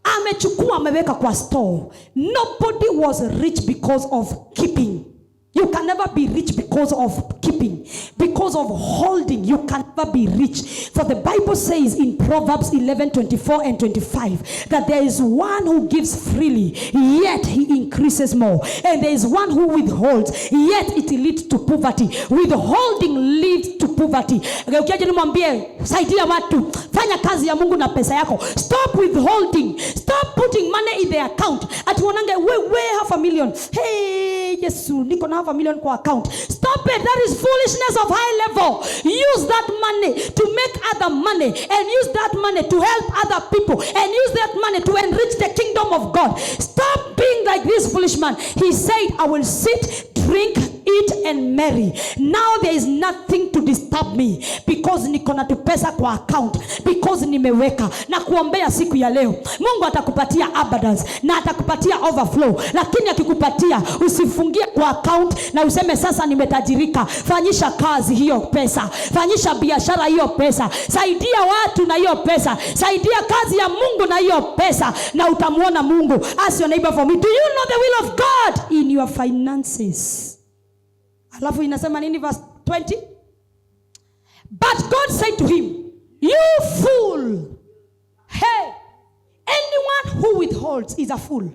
Amechukua ameweka kwa store. Nobody was rich because of keeping. You can never be rich because of keeping. Because of holding, you can never be rich. For the Bible says in Proverbs 11:24 and 25 that there is one who gives freely, yet he increases more. And there is one who withholds, yet it leads to poverty. Withholding leads to poverty. Ukiaje nimwambie saidia watu, fanya kazi ya Mungu na pesa yako. Stop withholding. Stop putting money in the account. Atuonange we half a million. Hey, Yesu, niko na half a million kwa account. Stop it. That is foolishness of high level. Use that money to make other money, and use that money to help other people, and use that money to enrich the kingdom of God. Stop being like this foolish man. He said, I will sit, drink, eat and marry. Now there is nothing to disturb me because niko na pesa kwa account, because nimeweka. Na kuombea siku ya leo, Mungu atakupatia abundance na atakupatia overflow. Lakini akikupatia, usifungie kwa account na useme sasa nimetajirika. Fanyisha kazi hiyo pesa, fanyisha biashara hiyo pesa, saidia watu na hiyo pesa, saidia kazi ya Mungu na hiyo pesa, na utamuona Mungu. Ask your neighbor for me, do you know the will of God in your finances? Alafu inasema nini verse 20? But God said to him, you fool. Hey, anyone who withholds is a fool.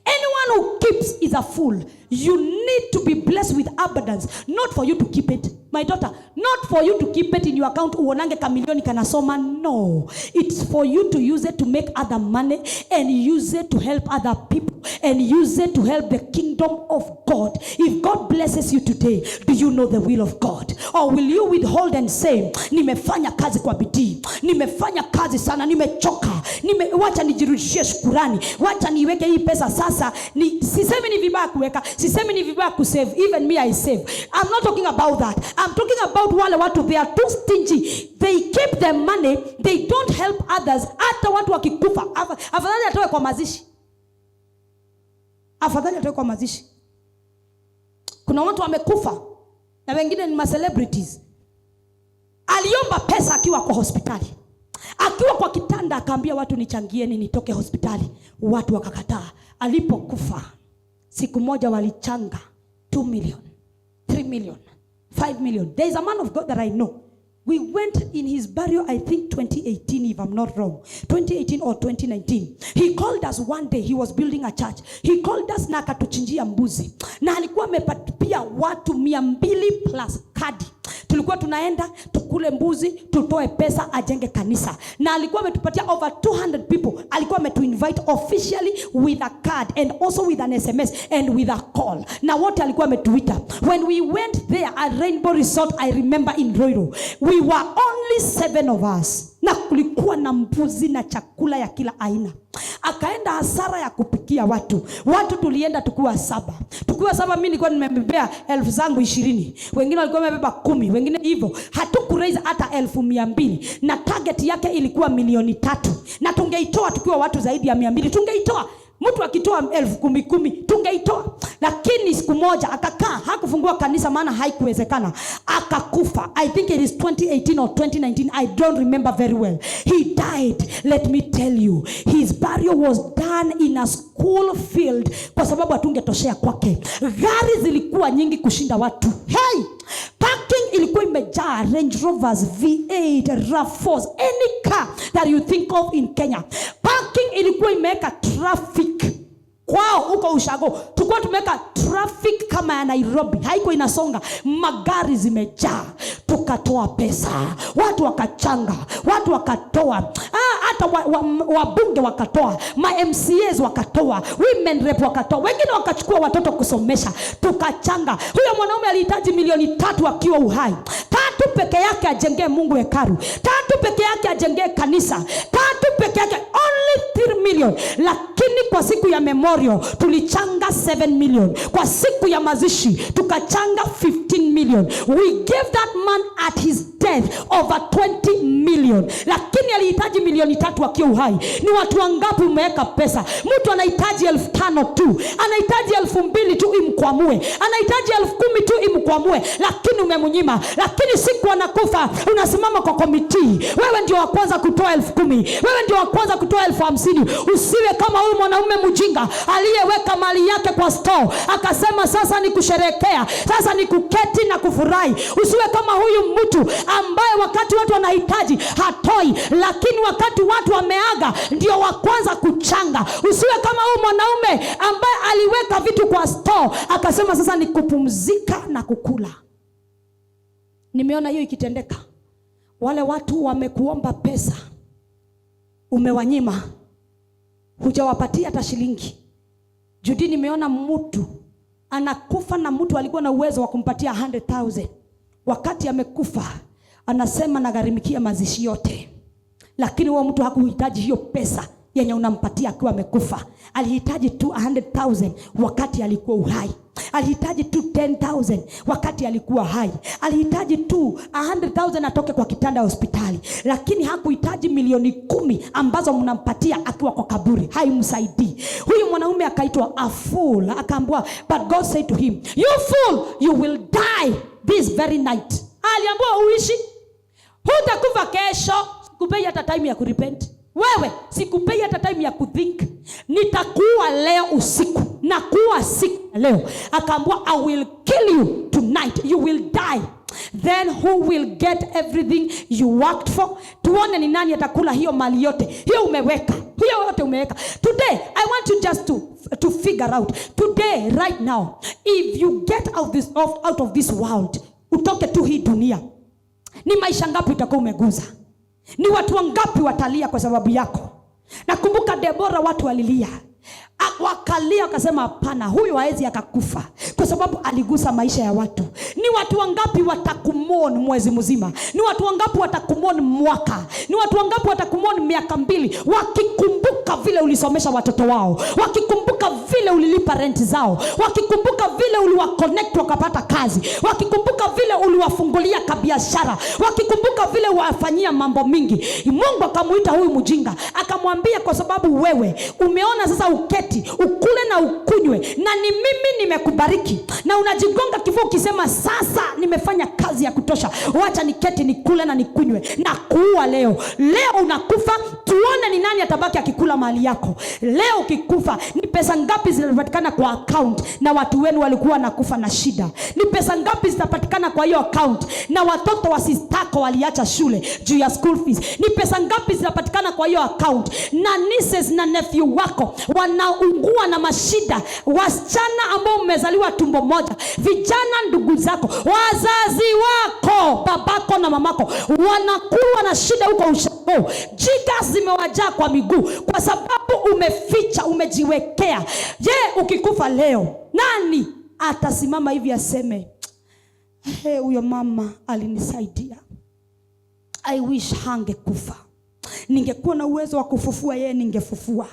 Anyone who keeps is a fool. You need to be blessed with abundance, not for you to keep it. My daughter, not for you to keep it in your account. Uonange kamilioni kanasoma. No. It's for you to use it to make other money, and use it to help other people, and use it to help the kingdom of God. If God blesses you today, do you know the will of God? Or will you withhold and say, nimefanya kazi kwa bidii, nimefanya kazi sana, nimechoka, wacha nijirudishie shukrani, wacha niweke hii pesa sasa. Sisemi ni vibaya kuweka, sisemi ni vibaya kusave. Even me, I save. I'm not talking about that. I'm talking about wale watu, they are too stingy. They keep their money, they don't help others. Hata watu wakikufa, afadhali atoe kwa mazishi. Afadhali atoe kwa mazishi. Kuna watu wamekufa na wengine ni ma celebrities. Aliomba pesa akiwa kwa hospitali. Akiwa kwa kitanda akaambia watu nichangieni nitoke hospitali. Watu wakakataa. Alipokufa siku moja walichanga 2 million, 3 million, 5 million. There is a man of God that I know. We went in his burial, I think 2018, if I'm not wrong. 2018 or 2019. He called us one day. He was building a church. He called us na akatuchinjia mbuzi. Na alikuwa amepatipia watu 200 plus kadi. Tulikuwa tunaenda tukule mbuzi, tutoe pesa ajenge kanisa. Na alikuwa ametupatia over 200 people. Alikuwa ametuinvite officially with a card and also with an SMS and with a call. Na wote alikuwa ametuita. When we went there at Rainbow Resort, I remember in Roiro, we were only 7 of us. Na kulikuwa na mbuzi na chakula ya kila aina. Akaenda hasara ya kupikia watu. Watu tulienda tukiwa 7. Tukiwa 7 mimi nilikuwa nimebebea 1000 zangu 20. Wengine walikuwa wamebeba 10. Wengine hivyo. Hatukuraise hata 1200. Na target yake ilikuwa 3 million. Na tungeitoa tukiwa watu zaidi ya 200. Tungeitoa. Mtu akitoa 10,000 tungeitoa. Lakini siku moja akakaa, hakufungua kanisa maana haikuwezekana. Akakufa. I think it is 2018 or 2019. I don't remember very well. He died. Let me tell you, his burial was done in a school field kwa sababu hatungetoshea kwake. Gari zilikuwa nyingi kushinda watu. Hey! Parking ilikuwa imejaa, Range Rovers, V8, RAV4, any car that you think of in Kenya. Parking ilikuwa imeweka traffic. Kwao huko ushago tulikuwa tumeweka traffic kama ya Nairobi, haiko inasonga, magari zimejaa. Tukatoa pesa, watu wakachanga, watu wakatoa, hata wabunge wakatoa, ma MCAs wakatoa, women rep wakatoa, wengine wakachukua watoto kusomesha. Tukachanga. Huyo mwanaume alihitaji 3 akiwa uhai. 3 peke yake ajengee Mungu hekalu, 3 peke yake ajengee kanisa, 3 peke yake, only 3 million. Lakini kwa siku ya memorial tulichanga 7 million. Kwa siku ya mazishi tukachanga 15 million. We gave that man at his death over 20 million. Lakini alihitaji 3 akiwa uhai. Ni watu wangapi umeweka pesa? Mtu anahitaji 5,000 tu, anahitaji 2,000 tu imkwamue, anahitaji 10,000 tu imkwamue, lakini umemnyima. Lakini siku anakufa unasimama kwa komiti. Wewe ndio wa kwanza kutoa 10,000, wewe ndio wa kwanza kutoa 50,000. Usiwe kama huyu mwanaume mjinga aliyeweka mali yake kwa store akasema sasa ni kusherekea, sasa ni kuketi na kufurahi. Usiwe kama huyu mtu ambaye wakati watu wanahitaji hatoi, lakini wakati watu wameaga ndio wa kwanza kuchanga. Usiwe kama huyu mwanaume ambaye aliweka vitu kwa store akasema sasa ni kupumzika na kukula. Nimeona hiyo ikitendeka. Wale watu wamekuomba pesa, umewanyima, hujawapatia hata shilingi. Judi, nimeona mtu anakufa na mtu alikuwa na uwezo wa kumpatia 100,000. Wakati amekufa anasema nagharimikia mazishi yote. Lakini huyo mtu hakuhitaji hiyo pesa yenye unampatia akiwa amekufa. Alihitaji tu 100,000 wakati alikuwa uhai. Alihitaji tu 10,000 wakati alikuwa hai. Alihitaji tu 100,000 atoke kwa kitanda hospitali. Lakini hakuhitaji 10,000,000 ambazo mnampatia akiwa kwa kaburi. Haimsaidii. Huyu mwanaume akaitwa a fool. Akaambiwa, but God said to him, you fool, you will die this very night. Aliambiwa uishi, hutakufa kesho. Sikupei hata time ya kurepent. Wewe sikupei hata time ya kuthink. Nitakuwa leo usiku, na kuwa siku leo. Akaambiwa, I will kill you tonight, you will die. Then who will get everything you worked for? Tuone ni nani atakula hiyo mali yote. Hiyo umeweka, hiyo yote umeweka. Today I want you just to figure out today, right now, if you get out of this world, utoke tu hii dunia, ni maisha ngapi utakuwa umeguza? Ni watu wangapi watalia kwa sababu yako? Nakumbuka Deborah, watu walilia, wakalia wakasema hapana, huyu haezi akakufa kwa sababu aligusa maisha ya watu. Ni watu wangapi watakumon mwezi mzima? Ni watu wangapi watakumon mwaka? Ni watu wangapi watakumon miaka 2 wakikumbuka vile ulisomesha watoto wao, wakikumbuka vile ulilipa rent zao, wakikumbuka vile uliwaconnect wakapata kazi, wakikumbuka vile uliwafungulia kabiashara, wakikumbuka vile wafanyia mambo mingi. Mungu akamuita huyu mjinga akamwambia, kwa sababu wewe umeona sasa uketi, ukule na ukunywe, na ni mimi nimekubariki, na unajigonga kifua ukisema sasa nimefanya kazi ya kutosha, wacha niketi nikule na nikunywe na kuua leo. Leo unakufa, tuone ni nani atabaki akikula mali yako. Leo ukikufa, ni pesa ngapi zinapatikana kwa account na watu wenu walikuwa nakufa na shida? Ni pesa ngapi zitapatikana kwa hiyo account na watoto wa sistako waliacha shule juu ya school fees? Ni pesa ngapi zinapatikana kwa hiyo account na nieces na nephew wako wanaungua na mashida? Wasichana ambao mmezaliwa tumbo moja, vijana ndugu zako, wazazi wako, babako na mamako wanakuwa na shida huko ushago. Jiga zimewajaa kwa miguu kwa sababu umeficha, umejiwekea. Je, ukikufa leo, nani atasimama hivi aseme, huyo mama alinisaidia, I wish hangekufa, ningekuwa na uwezo wa kufufua yeye ningefufua.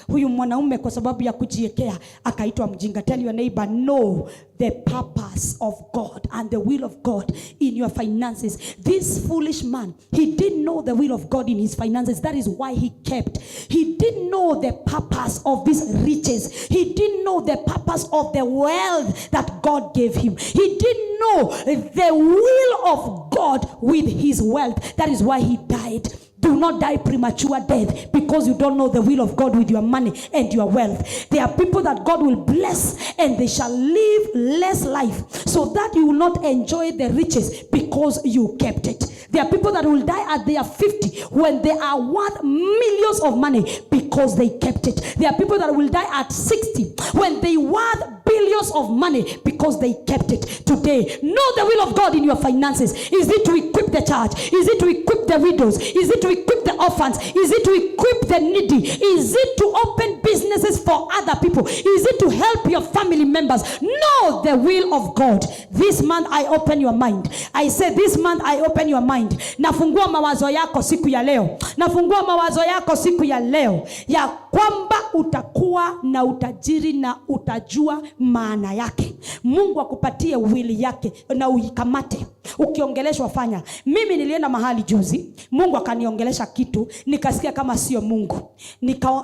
Huyu mwanaume kwa sababu ya kujiwekea akaitwa mjinga. Tell your neighbor, know the purpose of God and the will of God in your finances. This foolish man, he didn't know the will of God in his finances. That is why he kept. He didn't know the purpose of these riches. He didn't know the purpose of the wealth that God gave him. He didn't know the will of God with his wealth. That is why he died. Do not die premature death because you don't know the will of God with your money and your wealth. There are people that God will bless and they shall live less life so that you will not enjoy the riches because you kept it. There are people that will die at their 50 when they are worth millions of money because they kept it. There are people that will die at 60 when they worth billions of money because they kept it. Today, know the will of God in your finances. Is it to equip the church? Is it to equip the widows? Is it to equip the orphans? Is it to equip the needy? Is it to open businesses for other people? Is it to help your family members? Know the will of God. This month I open your mind. I say this month I open your mind. Nafungua mawazo yako siku ya leo. Nafungua mawazo yako siku ya leo ya kwamba utakuwa na utajiri na utajua maana yake. Mungu akupatie wili yake na uikamate. Ukiongeleshwa fanya. Mimi nilienda mahali juzi, Mungu akaniongelesha kitu, nikasikia kama sio Mungu.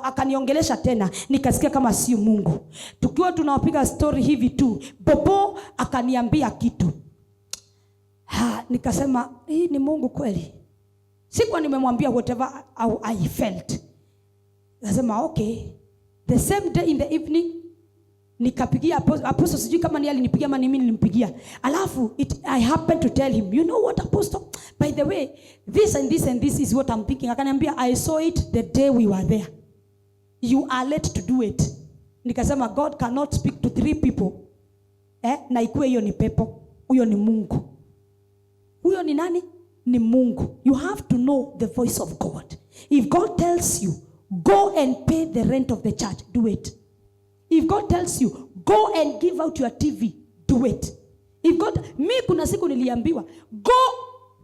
Akaniongelesha tena, nikasikia kama sio Mungu. Tukiwa tunapiga story hivi tu, Bobo akaniambia kitu. Nikasema, hii ni Mungu kweli? Sikuwa nimemwambia whatever I felt. Nikasema okay. The same day in the evening nikapigia apostle, sijui kama ni alinipigia ama mimi nilimpigia. Alafu I happened to tell him, you know what apostle, by the way, this and this and this is what I'm thinking. Akaniambia, I saw it the day we were there. You are late to do it. Nikasema God cannot speak to 3 people. Na ikuwe hiyo ni pepo. Huyo ni Mungu. Huyo ni nani? Ni Mungu. You have to know the voice of God. If God tells you, go and pay the rent of the church, do it. If God tells you, go and give out your TV, do it. If God, kuna siku niliambiwa, go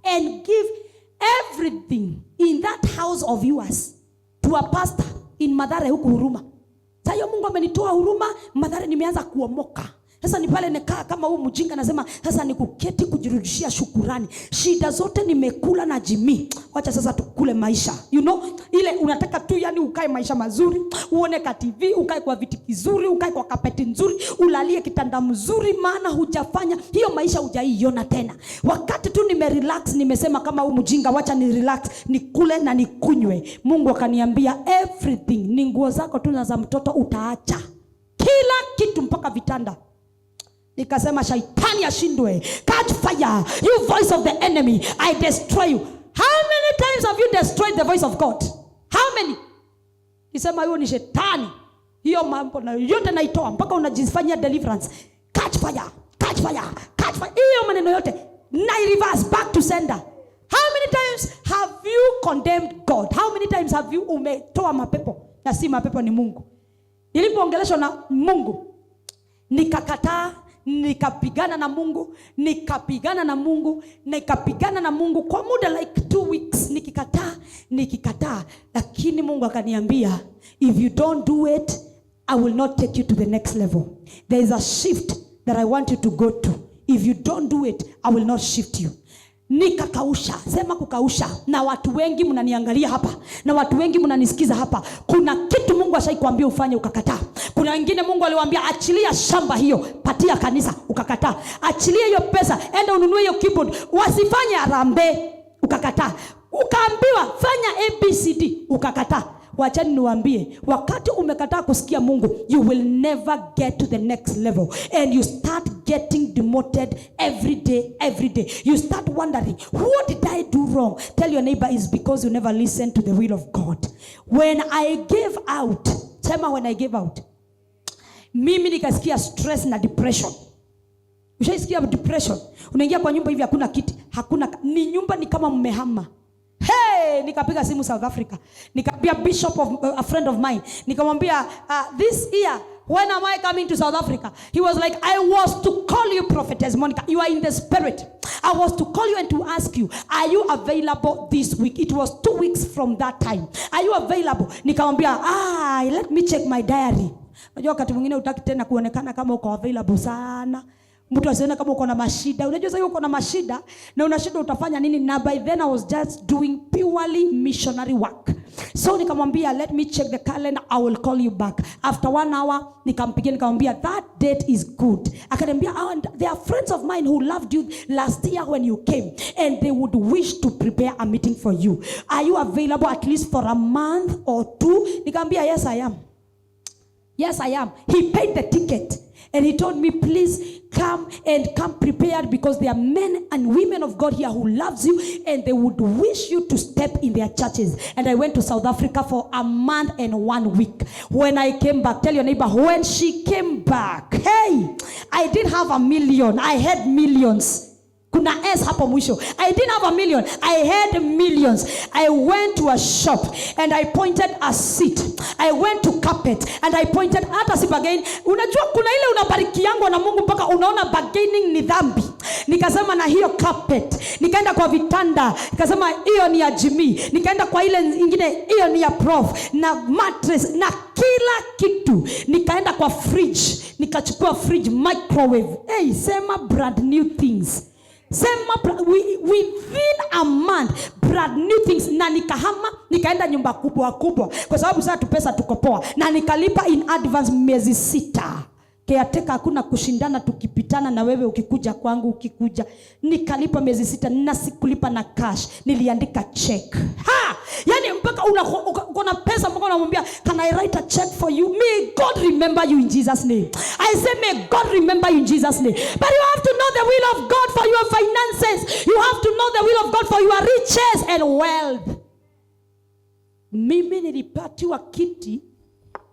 and give everything in that house of yours to a pastor in Mathare huku Huruma. Sasa Mungu amenitoa Huruma, Mathare nimeanza kuomoka. Sasa ni pale nikaa kama huu mjinga nasema sasa ni kuketi kujirudishia shukurani. Shida zote nimekula na Jimmy. Wacha sasa tukule maisha. You know, ile unataka tu yani ukae maisha mazuri, uone ka TV, ukae kwa viti kizuri, ukae kwa kapeti nzuri, ulalie kitanda mzuri, maana hujafanya hiyo maisha, hujaiona tena. Wakati tu nimerelax, nimesema kama huu mjinga wacha ni relax, nikule na nikunywe. Mungu akaniambia everything, ni nguo zako tu na za mtoto utaacha. Kila kitu mpaka vitanda. Nikasema shaitani ashindwe. Catch fire. You voice of the enemy, I destroy you. How many times have you destroyed the voice of God? How many? Nisema hiyo ni shetani. Hiyo mambo na yote naitoa mpaka unajifanyia deliverance. Catch fire. Catch fire. Catch fire. Hiyo maneno yote na reverse back to sender. How many times have you condemned God? How many times have you umetoa mapepo? Na si mapepo, ni Mungu. Nilipoongeleshwa na Mungu nikakataa, nikapigana na Mungu, nikapigana na Mungu kwa muda like 2 weeks, nikikataa, lakini Mungu akaniambia, if you don't do it, I will not take you to the next level. There is a shift that I want you to go to. If you don't do it, I will not shift you. nikakausha. Sema kukausha. Na watu wengi mnaniangalia hapa, na watu wengi mnanisikiza hapa. Kuna kitu Mungu ashaikuambia ufanye ukakataa. Kuna wengine Mungu aliwaambia achilia shamba hiyo, patia kanisa, ukakataa. Achilia hiyo pesa, enda ununue hiyo keyboard, wasifanye harambee, ukakataa. Ukaambiwa fanya ABCD, ukakataa. Wachani niwaambie, wakati umekataa kusikia Mungu, you will never get to the next level, and you start getting demoted every day. You start wondering, what did I do wrong? Tell your neighbor, it's because you never listened to the will of God. When I gave out, sema when I gave out, mimi nikasikia stress na depression. Ushaisikia depression? Unaingia kwa nyumba hivi hakuna kiti, ni nyumba ni kama mmehama. Hey, nikapiga simu South Africa. Nikaambia bishop of a friend of mine. Nikamwambia this year, when am I coming to South Africa? He was like, I was to call you, Prophetess Monica. You are in the spirit. I was to call you and to ask you, are you available this week? It was 2 weeks from that time. Are you available? Nikamwambia, let me check my diary. Unajua wakati mwingine utaki tena kuonekana kama uko available sana. Mtu asione kama uko na mashida. Unajua sasa uko na mashida na unashida utafanya nini? Na by then I was just doing purely missionary work. So nikamwambia, let me check the calendar, I will call you back. After 1 hour nikampigia nikamwambia, that date is good. Akaniambia, there are friends of mine who loved you last year when you came, and they would wish to prepare a meeting for you. Are you available at least for a month or 2? Nikamwambia, yes I am. Yes I am. He paid the ticket. And he told me, please come prepared, because there are men and women of God here who loves you, and they would wish you to step in their churches. And I went to South Africa for a month and 1 week. When I came back, tell your neighbor, when she came back, hey, I didn't have $1 million. I had millions. Kuna S hapo mwisho. I didn't have $1 million. I had millions. I went to a shop and I pointed a seat. I went to carpet and I pointed hata si bargain. Unajua kuna ile unabariki yangu na Mungu mpaka unaona bargaining ni dhambi. Nikasema na hiyo carpet. Nikaenda kwa vitanda. Nikasema hiyo ni ya Jimmy. Nikaenda kwa ile nyingine, hiyo ni ya Prof. Na mattress na kila kitu. Nikaenda kwa fridge. Nikachukua fridge, microwave. Hey, sema brand new things. Sema within a month, brand new things. Na nikahama, nikaenda nyumba kubwa kwa sababu sasa pesa tuko poa, na nikalipa in advance miezi 6. Kiateka hakuna kushindana, tukipitana na wewe ukikuja kwangu ukikuja. Nikalipa miezi 6 na sikulipa na cash, niliandika check. Yani mpaka una pesa mpaka unamwambia, can I write a check for you? May God remember you in Jesus name. I say may God remember you in Jesus name. But you have to know the will of God for your finances. You have to know the will of God for your riches and wealth. Mimi nilipatiwa kiti.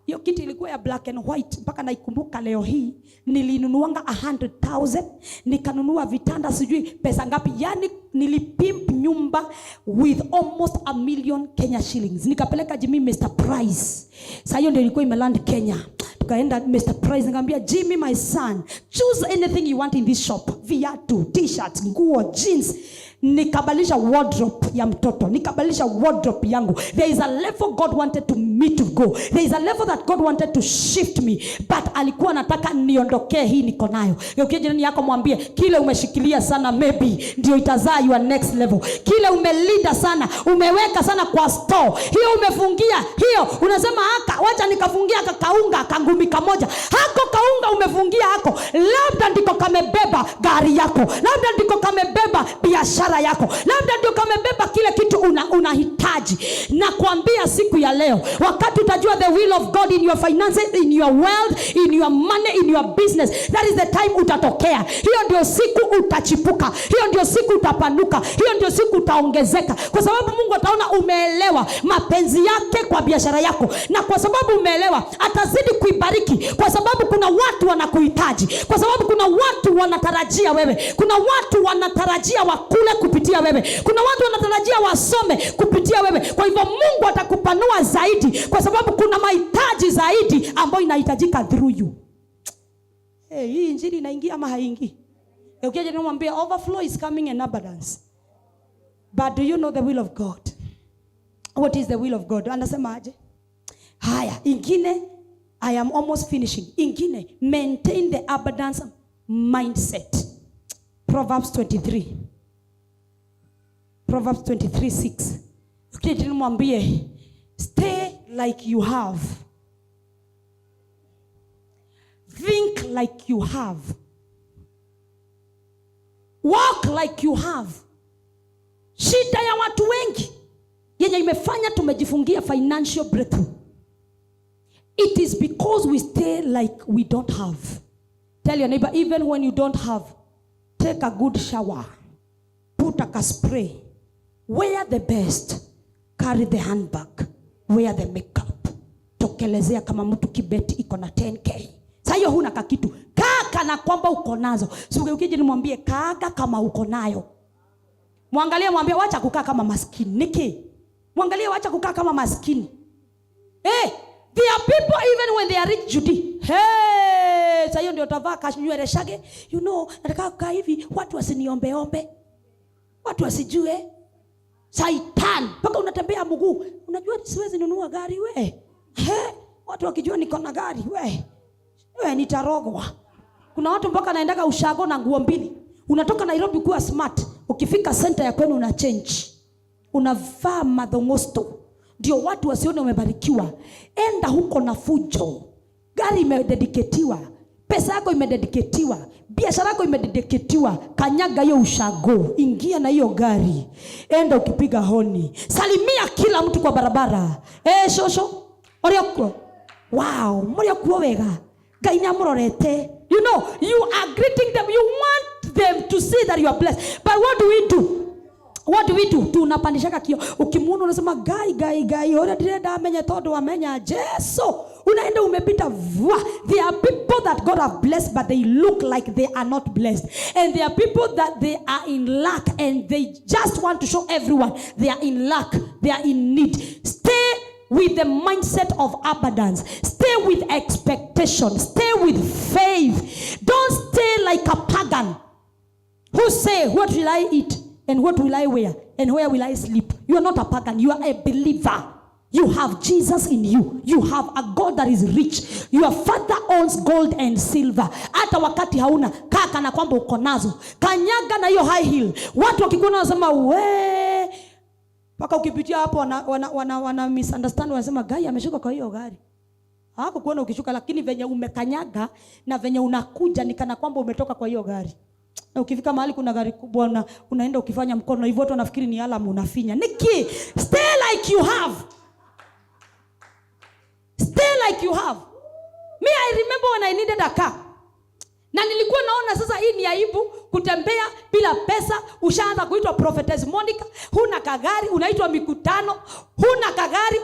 Hiyo kiti ilikuwa ya black and white, mpaka naikumbuka leo hii. Nilinunuanga 100,000, nikanunua vitanda sijui pesa ngapi. Yani nilipimp nyumba with almost $1 million Kenya shillings. Nikapeleka Jimmy Mr. Price. Sasa hiyo ndio ilikuwa imeland Kenya. Tukaenda Mr. Price, nikamwambia, Jimmy my son, choose anything you want in this shop. Viatu, t-shirts, nguo, jeans. Nikabadilisha wardrobe ya mtoto, nikabadilisha wardrobe yangu. There is a level God wanted me to go. There is a level that God wanted to shift me, but alikuwa anataka niondokee hii niko nayo. Ukija jirani yako mwambie, kile umeshikilia sana maybe ndio itazaa your next level. Kile umelinda sana, umeweka sana kwa store, hiyo umefungia, hiyo unasema wacha nikafungia kaunga kangumi kamoja. Hako kaunga umefungia hako, labda ndiko kamebeba gari yako, labda ndiko kamebeba biashara yako, labda ndio kamebeba kile kitu unahitaji. Na kuambia siku ya leo, wakati utajua the will of God in your finances, in your wealth, in your money, in your business, that is the time utatokea. Hiyo ndio siku utachipuka, hiyo ndio siku utapanuka, hiyo ndio siku utaongezeka, kwa sababu Mungu ataona umeelewa mapenzi yake kwa biashara yako. Na kwa sababu umeelewa, atazidi kuibariki, kwa sababu kuna watu wanakuhitaji, kwa sababu kuna watu wanatarajia wewe, kuna watu wanatarajia wakule kupitia wewe, kuna watu wanatarajia wasome kupitia wewe. Kwa hivyo Mungu atakupanua zaidi, kwa sababu kuna mahitaji zaidi ambayo inahitajika through you. Hii injili inaingia ama haingii? Ukija nimwambia overflow is coming in abundance. But do you know the will of God? What is the will of God? Anasema aje? Haya, ingine, I am almost finishing. Ingine, maintain the abundance mindset. Proverbs 23. Proverbs 23:6. Ukija nimwambie stay like you have. Think like you have. Walk like you have. Shida ya watu wengi yenye imefanya tumejifungia financial breakthrough, it is because we stay like we don't have. Tell your neighbor, even when you don't have, take a good shower, put a spray, wear the best, carry the handbag, wear the makeup. Tokelezea kama mtu kibeti iko na 10k. Sasa hiyo huna kakitu. Kaa kana kwamba uko nazo. Sio ukije nimwambie kaaga kama uko nayo. Muangalie mwambie wacha kukaa kama maskini. Niki. Muangalie wacha kukaa kama maskini. There are people even when they are rich, Judy. Sasa hiyo ndio utavaa kashnywele shage. You know, nataka kukaa hivi watu wasiniombe. Watu wasijue. Satan, paka unatembea mguu. Unajua siwezi nunua gari we. Watu wakijua niko na gari we nitarogwa. Kuna watu mpaka naendaka ushago na nguo mbili. Unatoka Nairobi kuwa smart, ukifika center ya kwenu una change. Unavaa madhongosto. Ndio watu wasione umebarikiwa. Enda huko na fujo. Gari imedediketiwa, pesa yako imedediketiwa, biashara yako imedediketiwa. Kanyaga hiyo ushago, ingia na hiyo gari. Enda ukipiga honi. Salimia kila mtu kwa barabara. Shosho, orioko. Wow, morioko wega. Gaina murorete. You know, you are greeting them. You want them to see that you are blessed. But what do we do? What do we do? Tunapandisha kio. Ukimuona unasema gai. Ora direda amenya todo amenya Jesu. Unaenda umepita vwa. There are people that God have blessed but they look like they are not blessed. And there are people that they are in lack and they just want to show everyone they are in lack, they are in need. Stay with the mindset of abundance. Stay with expectation. Stay with faith. Don't stay like a pagan who say, what will I eat? And what will I wear? And where will I sleep? You are not a pagan. You are a believer. You have Jesus in you. You have a God that is rich. Your father owns gold and silver. Hata wakati hauna, kaka na kwamba uko nazo. Kanyaga na hiyo high heel. Watu wakikuona wanasema we. Paka ukipitia hapo wana misunderstand, wanasema gai ameshuka kwa hiyo gari. Hako kuona ukishuka, lakini venye umekanyaga na venye unakuja ni kana kwamba umetoka kwa hiyo gari. Na ukifika mahali kuna gari kubwa unaenda ukifanya mkono na hivyo watu wanafikiri ni alarm unafinya. Niki, stay like you have. Stay like you have. Me, I remember when I needed a car. Na nilikuwa naona sasa hii ni aibu kutembea bila pesa. Ushaanza kuitwa Prophetess Monica, huna kagari, unaitwa mikutano, huna kagari.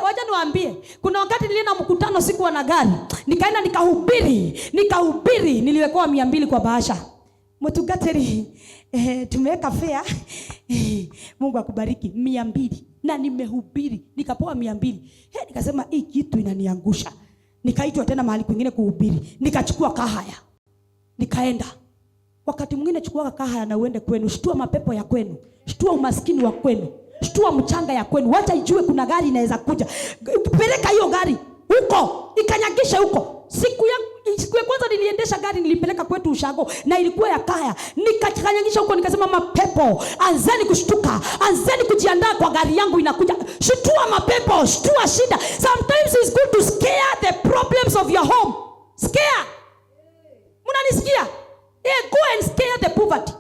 Wacha niwaambie, kuna wakati nilienda mkutano sikuwa na gari. Nikaenda nikahubiri, niliwekewa 200 kwa bahasha. Mutugateri tumeweka fare. Mungu akubariki 200 na nimehubiri nikapoa 200. Nikasema hii kitu inaniangusha. Nikaitwa tena mahali kwingine kuhubiri. Nikachukua kahaya. Nikaenda. Wakati mwingine chukua kahaya na uende kwenu. Shtua mapepo ya kwenu. Shtua umaskini wa kwenu. Shtua mchanga ya kwenu. Wacha ijue kuna gari inaweza kuja. Peleka hiyo gari huko. Ikanyagisha huko. Siku ya kwanza niliendesha gari nilipeleka kwetu ushago na ilikuwa ya kaya. Nikakanyagisha huko nikasema mapepo, anzeni kushtuka, anzeni kujiandaa kwa gari yangu inakuja. Shtua mapepo, shtua shida. Sometimes it's good to scare the problems of your home. Scare. Munanisikia? Go and scare the poverty.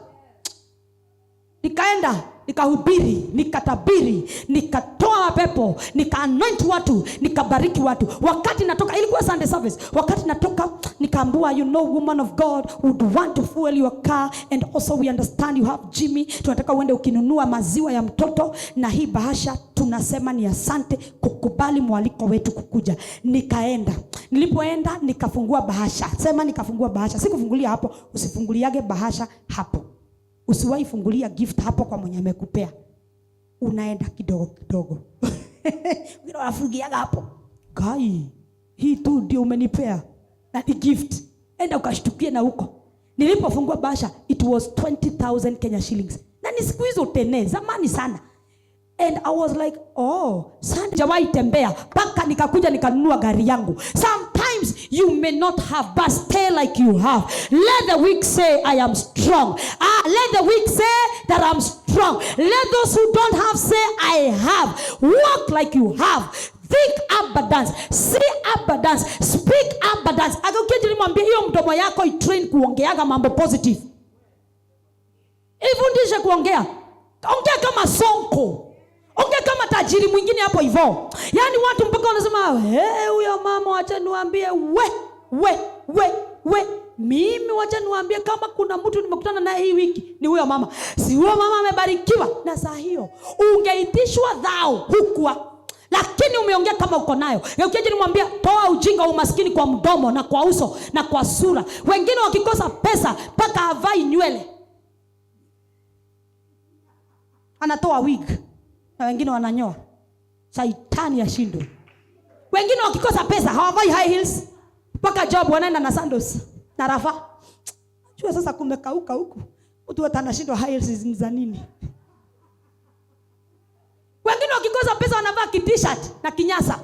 Nikaenda, nikahubiri, nikatabiri, nikatoa mapepo, nika-anoint watu, nikabariki watu. Wakati natoka, ilikuwa Sunday service. Wakati natoka, nikaambua, you know, woman of God would want to fuel your car and also we understand you have Jimmy. Tunataka uende ukinunua maziwa ya mtoto na hii bahasha tunasema ni asante kukubali mwaliko wetu kukuja. Nikaenda. Nilipoenda, nikafungua bahasha. Sema nikafungua bahasha. Sikufungulia hapo, usifunguliage bahasha hapo. Usiwahi fungulia gift hapo kwa mwenye amekupea. Unaenda kidogo. Wino afungiaga hapo. Gai, hii tu ndio umenipea. Na ni gift. Enda ukashtukie na huko. Nilipofungua bahasha, it was 20,000 Kenya shillings. Na ni siku hizo tene, zamani sana. And I was like, Sunday jawai tembea. Paka nikakuja nikanunua gari yangu. Sometimes you may not have, but stay like you have. Let the weak say, I am strong. Let the weak say that I'm strong. strong. Let those who don't have say, I have. Walk like you have. Think abundance. See abundance. Speak abundance. Akakuja nilimwambia hiyo mdomo yako itrain kuongeaga mambo positive. Ifundishe kuongea. Ongea kama Sonko. Ongea kama tajiri mwingine hapo hivyo. Yaani watu mpaka wanasema, huyo mama acha niwaambie mimi wacha niwaambie kama kuna mtu nimekutana naye hii wiki ni huyo mama. Si huyo mama amebarikiwa na saa hiyo. Ungeitishwa dhao hukua. Lakini umeongea kama uko nayo. Ukija nimwambia toa ujinga umaskini kwa mdomo na kwa uso na kwa sura. Wengine wakikosa pesa paka havai nywele. Anatoa wig. Na wengine wananyoa. Shaitani ashindwe. Wengine wakikosa pesa hawavai high heels. Paka job wanaenda na sandals na rafa. Jua sasa kumekauka huku. Mtu atanashindwa high heels ni za nini? Wengine wakikosa pesa wanavaa t-shirt na kinyasa.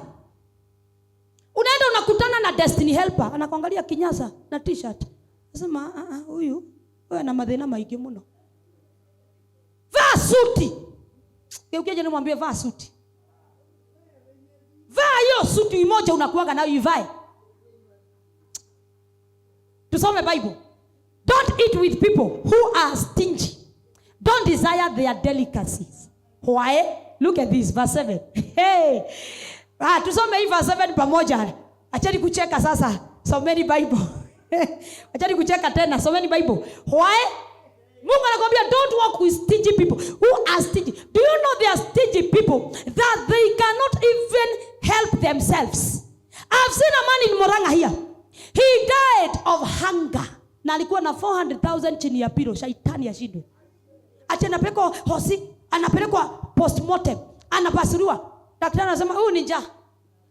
Unaenda unakutana na destiny helper, anakuangalia kinyasa na t-shirt. Nasema huyu ana madhina maigi mno. Vaa suti. Ukija nimwambie vaa suti. Vaa hiyo suti moja unakuaga nayo ivae. Tusome Bible. Don't eat with people who are stingy. Don't desire their delicacies. Why? Look at this, verse 7. Hey. Tusome hii verse 7 pamoja. Acheni kucheka sasa. Someni Bible. Acheni kucheka tena. Someni Bible. Why? Mungu anakuambia don't walk with stingy people. Who are stingy? Do you know there are stingy people that they cannot even help themselves? I've seen a man in Moranga here. He died of hunger. Na alikuwa na 400,000 chini ya pilo. Shaitani ashindwe. Acha anapelekwa hosi, anapelekwa postmortem, anapasuliwa. Daktari anasema huyu ni njaa.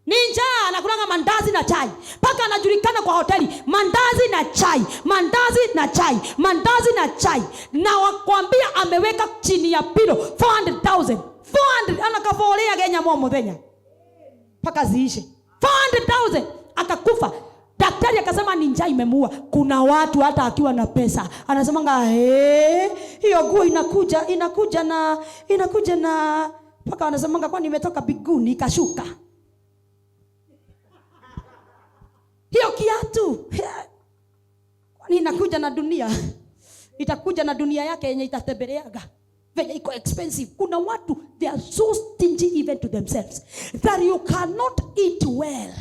Ni njaa, anakulanga mandazi na chai. Paka anajulikana kwa hoteli, mandazi na chai, mandazi na chai, mandazi na chai. Na wakwambia ameweka chini ya pilo 400,000. 400 anakafolea Kenya mwa mthenya. Paka ziishe. 400,000 akakufa. Daktari akasema ni njaa imemuua. Kuna watu hata akiwa na pesa anasemanga hiyo nguo inakuja na paka anasemanga kwa nimetoka biguni ikashuka. Hiyo kiatu kwani inakuja na dunia. Itakuja na dunia yake yenye itatembeleaga. Venye iko expensive. Kuna watu they are so stingy even to themselves that you cannot eat well.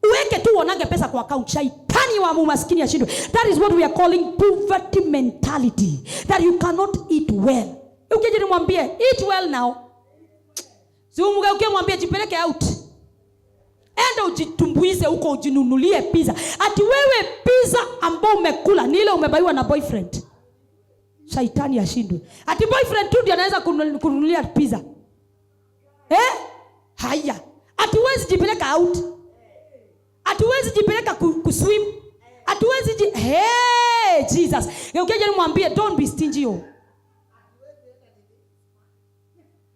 Uweke tu uonage pesa kwa account. Shaitani wa mumaskini ashindwe. That is what we are calling poverty mentality. That you cannot eat well. Ukije nimwambie eat well now. Si umgeukie mwambie jipeleke out. Enda ujitumbuize huko ujinunulie pizza. Ati wewe pizza ambao umekula ni ile umebaiwa na boyfriend. Shaitani ashindwe. Ati boyfriend tu ndiye anaweza kununulia pizza. Haya. Ati wewe jipeleka out. Atuwezi jipeleka kuswim. Atuwezi Jesus. Ukija nimwambie don't be stingy yo.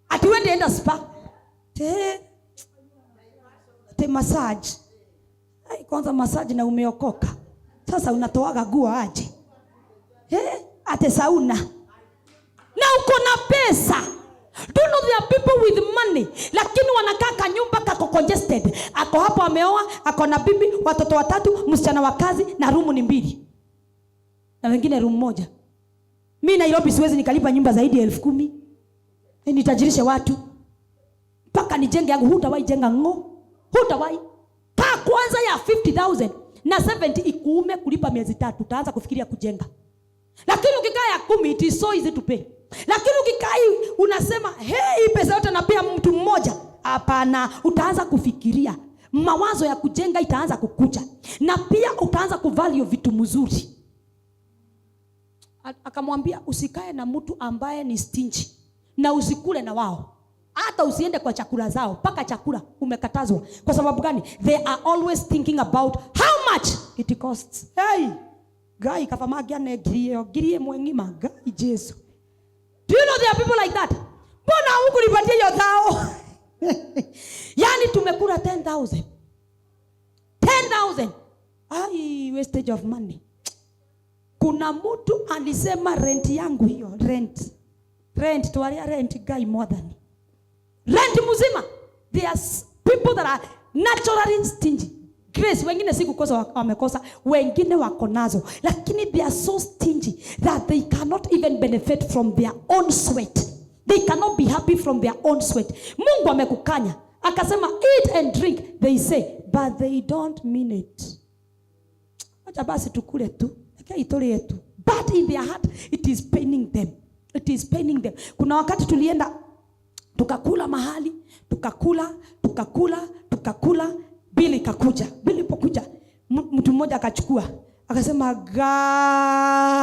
Atuwende enda spa. Te massage. Kwanza massage na umeokoka. Sasa unatoaga nguo aje. Ate sauna. Na uko na pesa. Do you know there are people with money lakini wanakaa kanyumba kako congested. Ako hapo ameoa, ako na bibi, watoto 3, msichana wa kazi na room ni 2. Na wengine room moja. Mimi Nairobi siwezi nikalipa nyumba zaidi ya 10,000. Nitajirishe watu. Paka nijenge yangu hutawahi jenga hutawahi. Kaa kwanza ya 50,000 na 70 ikuume kulipa miezi 3 utaanza kufikiria kujenga. Lakini ukikaa ya 10 it is so easy to pay. Lakini ukikai unasema hii pesa yote napea mtu mmoja. Hapana, utaanza kufikiria. Mawazo ya kujenga itaanza kukuja. Na pia utaanza kuvalue vitu mzuri. Akamwambia usikae na mtu ambaye ni stingy. Na usikule na wao. Hata usiende kwa chakula zao. Paka chakula umekatazwa. Kwa sababu gani? They are always thinking about how much it costs. Hey! Gai kafamagia girie mwengima. Gai Jesu. Do you know there are people like that? Mbona huku nipatie hiyo dhao? Yani tumekula 10,000. 10,000. Wastage of money. Kuna mtu alisema rent yangu hiyo. Rent. Rent to rent guy more than rent mzima. There are people that are naturally stingy. Grace, wengine si kukosa wamekosa, wengine wako nazo, lakini they are so stingy that they cannot even benefit from their own sweat. They cannot be happy from their own sweat. Mungu amekukanya akasema eat and drink, they say, but they don't mean it. Acha basi tukule tu, itolee yetu, but in their heart it is paining them. It is paining them. Kuna wakati tulienda tukakula mahali, tukakula, bili kakuja. Bili pokuja, mtu mmoja akachukua, akasema gai,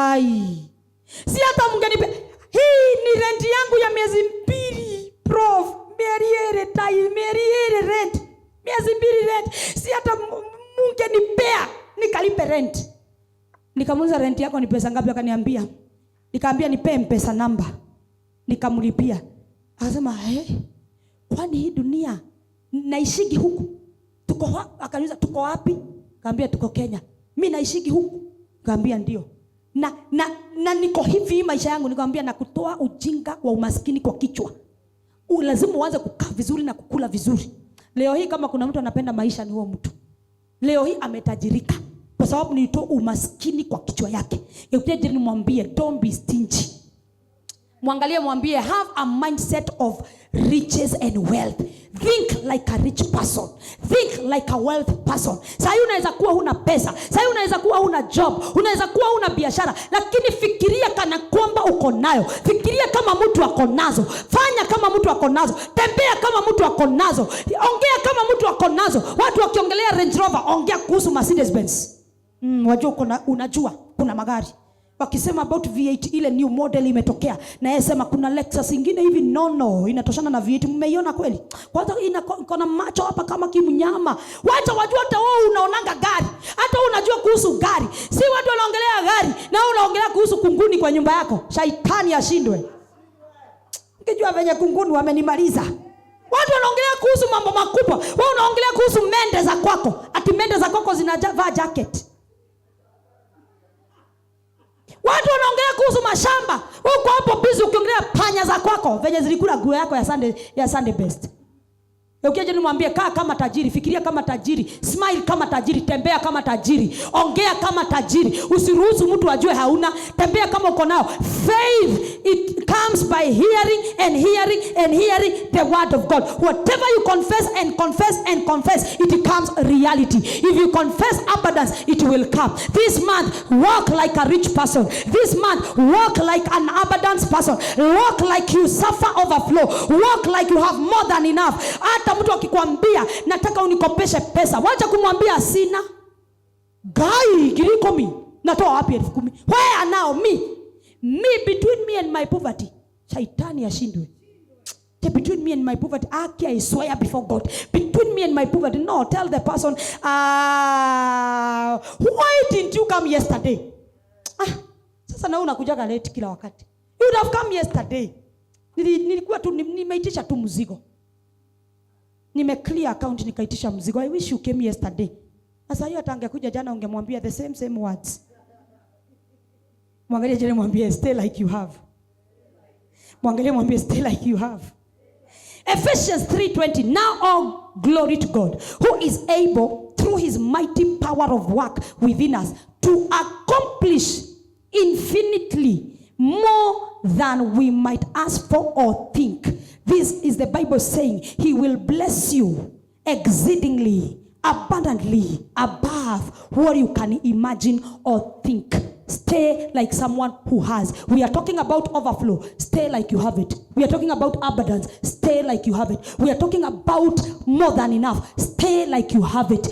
si hata mngenipe, hii ni rent yangu ya miezi 2, prof, meriere rent, miezi 2 rent, si hata mngenipea nikalipe rent. Nikamuuliza rent yako ni pesa ngapi? Akaniambia, nikaambia nipe mpesa namba, nikamlipia. Akasema kwani hii dunia naishigi huku? Tuko wapi? Akaniuliza tuko wapi? Kaambia tuko Kenya. Mimi naishigi huku? Kaambia ndio. Na niko hivi maisha yangu. Nikamwambia na kutoa ujinga wa umaskini kwa kichwa. Lazima uanze kukaa vizuri na kukula vizuri. Leo hii kama kuna mtu anapenda maisha ni huo mtu. Leo hii ametajirika kwa sababu nilitoa umaskini kwa kichwa yake. Ukija nimwambie don't be stingy. Mwangalie mwambie have a mindset of riches and wealth. Think like a rich person. Think like a wealthy person. Sasa unaweza kuwa huna pesa. Sasa unaweza kuwa huna job. Unaweza kuwa huna biashara. Lakini fikiria kana kwamba uko nayo. Fikiria kama mtu ako nazo. Fanya kama mtu ako nazo. Tembea kama mtu ako nazo. Ongea kama mtu ako nazo. Watu wakiongelea Range Rover, ongea kuhusu Mercedes Benz. Wajua unajua kuna magari. Wakisema about V8 ile new model imetokea, na yeye sema kuna Lexus ingine hivi no inatoshana na V8. Mmeiona kweli? Kwanza iko na macho hapa kama kimnyama. Wacha wajua hata wewe unaonanga gari. Hata unajua kuhusu gari. Si watu wanaongelea gari na wewe unaongelea kuhusu kunguni kwa nyumba yako. Shaitani ashindwe. Ukijua venye kunguni wamenimaliza. Watu wanaongelea kuhusu mambo makubwa. Wewe unaongelea kuhusu mende za kwako. Ati mende za kwako zinavaa jacket. Watu wanaongelea kuhusu mashamba. Wewe uko hapo busy ukiongelea panya za kwako venye zilikula nguo yako ya Sunday best. Ukija nimwambie kaa kama tajiri, fikiria kama tajiri, smile kama tajiri, tembea kama tajiri, ongea kama tajiri. Usiruhusu mtu ajue hauna. Tembea kama uko nao. Faith it comes by hearing and hearing and hearing the word of God. Whatever you confess and confess and confess, it becomes reality. If you confess abundance, it will come. This month walk like a rich person. This month walk like an abundance person. Walk like you suffer overflow. Walk like you have more than enough. Hata mtu akikwambia nataka unikopeshe pesa, wacha kumwambia sina. Gai kiliko mi natoa wapi 10,000? Where now me between me and my poverty. Shaitani ashindwe. Between me and my poverty, I swear before God, between me and my poverty. No, tell the person, why didn't you come yesterday? Sasa na unakujaga late kila wakati. You would have come yesterday. Nilikuwa tu nimeitisha tu mzigo. Clear account nikaitisha mzigo. I wish you came yesterday. Sasa hiyo atangekuja jana ungemwambia the same words. Mwangalie jana mwambie stay like you have. Mwangalie mwambie stay like you have. Ephesians 3:20. Now all glory to God, who is able through his mighty power of work within us to accomplish infinitely more than we might ask for or think. This is the Bible saying he will bless you exceedingly, abundantly, above what you can imagine or think. Stay like someone who has. We are talking about overflow. Stay like you have it. We are talking about abundance. Stay like you have it. We are talking about more than enough. Stay like you have it.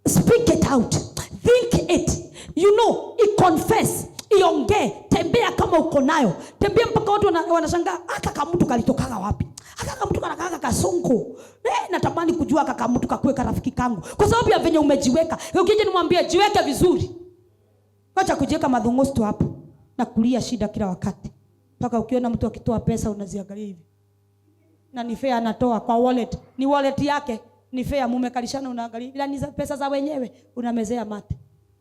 Speak it out. Think it. You know, confess. Iongee, tembea kama uko nayo. Tembea mpaka watu wanashangaa aka kama mtu kalitokaga wapi? Aka kama mtu kanakaga kasongo. Natamani kujua aka kama mtu kakuweka rafiki kangu. Kwa sababu ya venye umejiweka. Ukije nimwambie jiweke vizuri. Acha kujiweka madhungusto hapo na kulia shida kila wakati. Mpaka ukiona mtu akitoa pesa unaziangalia hivi. Na ni fair anatoa kwa wallet. Ni wallet yake. Ni fair mumekalishana unaangalia. Ila ni pesa za wenyewe unamezea mate.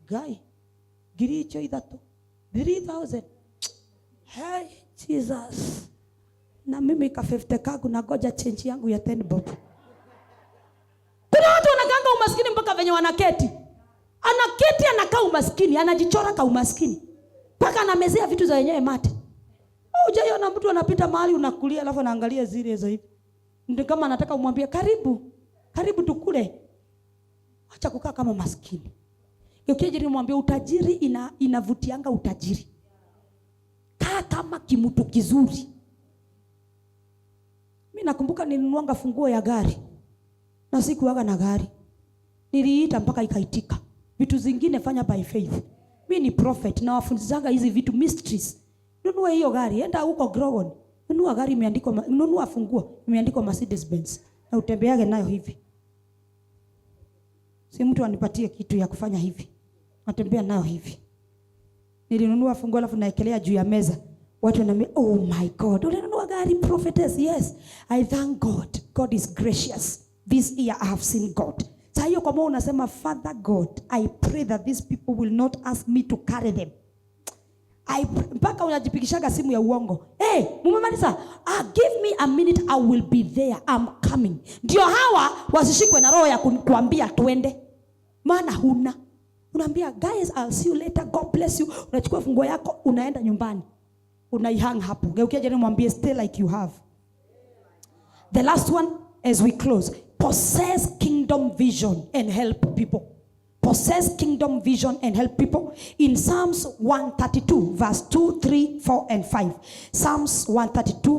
Guy. Giricho idatu. 3,000. Hey, Jesus. na mimi ka 50 kagu na goja change yangu ya 10 bob. Kuna watu wanakanga umaskini mpaka venye wanaketi. Anaketi anakaa umaskini, anajichora ka umaskini. Paka anamezea vitu za wenyewe mate. Hujaiona mtu anapita mahali unakulia alafu anaangalia zile hizo hivi. Ndio kama anataka umwambie karibu. Karibu tukule. Acha kukaa kama maskini. Ukija nimwambie utajiri inavutianga utajiri. Kaa kama kimutu kizuri. Mimi nakumbuka nilinuanga funguo ya gari. Na sikuwaga na gari. Niliita mpaka ikaitika. Vitu zingine fanya by faith. Mimi ni prophet na wafundishaga hizi vitu mysteries. Nunua hiyo gari, enda huko Grogon. Nunua gari imeandikwa, nunua funguo imeandikwa Mercedes Benz. Na utembeage nayo hivi. Si mtu anipatie kitu ya kufanya hivi. Natembea nayo hivi. Nilinunua funguo alafu naekelea juu ya meza. Watu wananiambia, "Oh my God, ulinunua gari prophetess?" Yes. I thank God. God is gracious. This year I have seen God. Sasa hiyo kwa moyo unasema, "Father God, I pray that these people will not ask me to carry them." Mpaka unajipikishaga simu ya uongo. Hey, mumemaliza? Give me a minute, I will be there. I'm coming. Ndio hawa wasishikwe na roho ya kuambia twende. Maana huna. Unaambia, "Guys, I'll see you later. God bless you." Unachukua funguo yako, unaenda nyumbani. Unaihang hapo. Geukia jirani mwambie, "Stay like you have." The last one as we close. Possess kingdom vision and help people. Possess kingdom vision and help people. In Psalms 132 verse 2, 3, 4 and 5. Psalms 132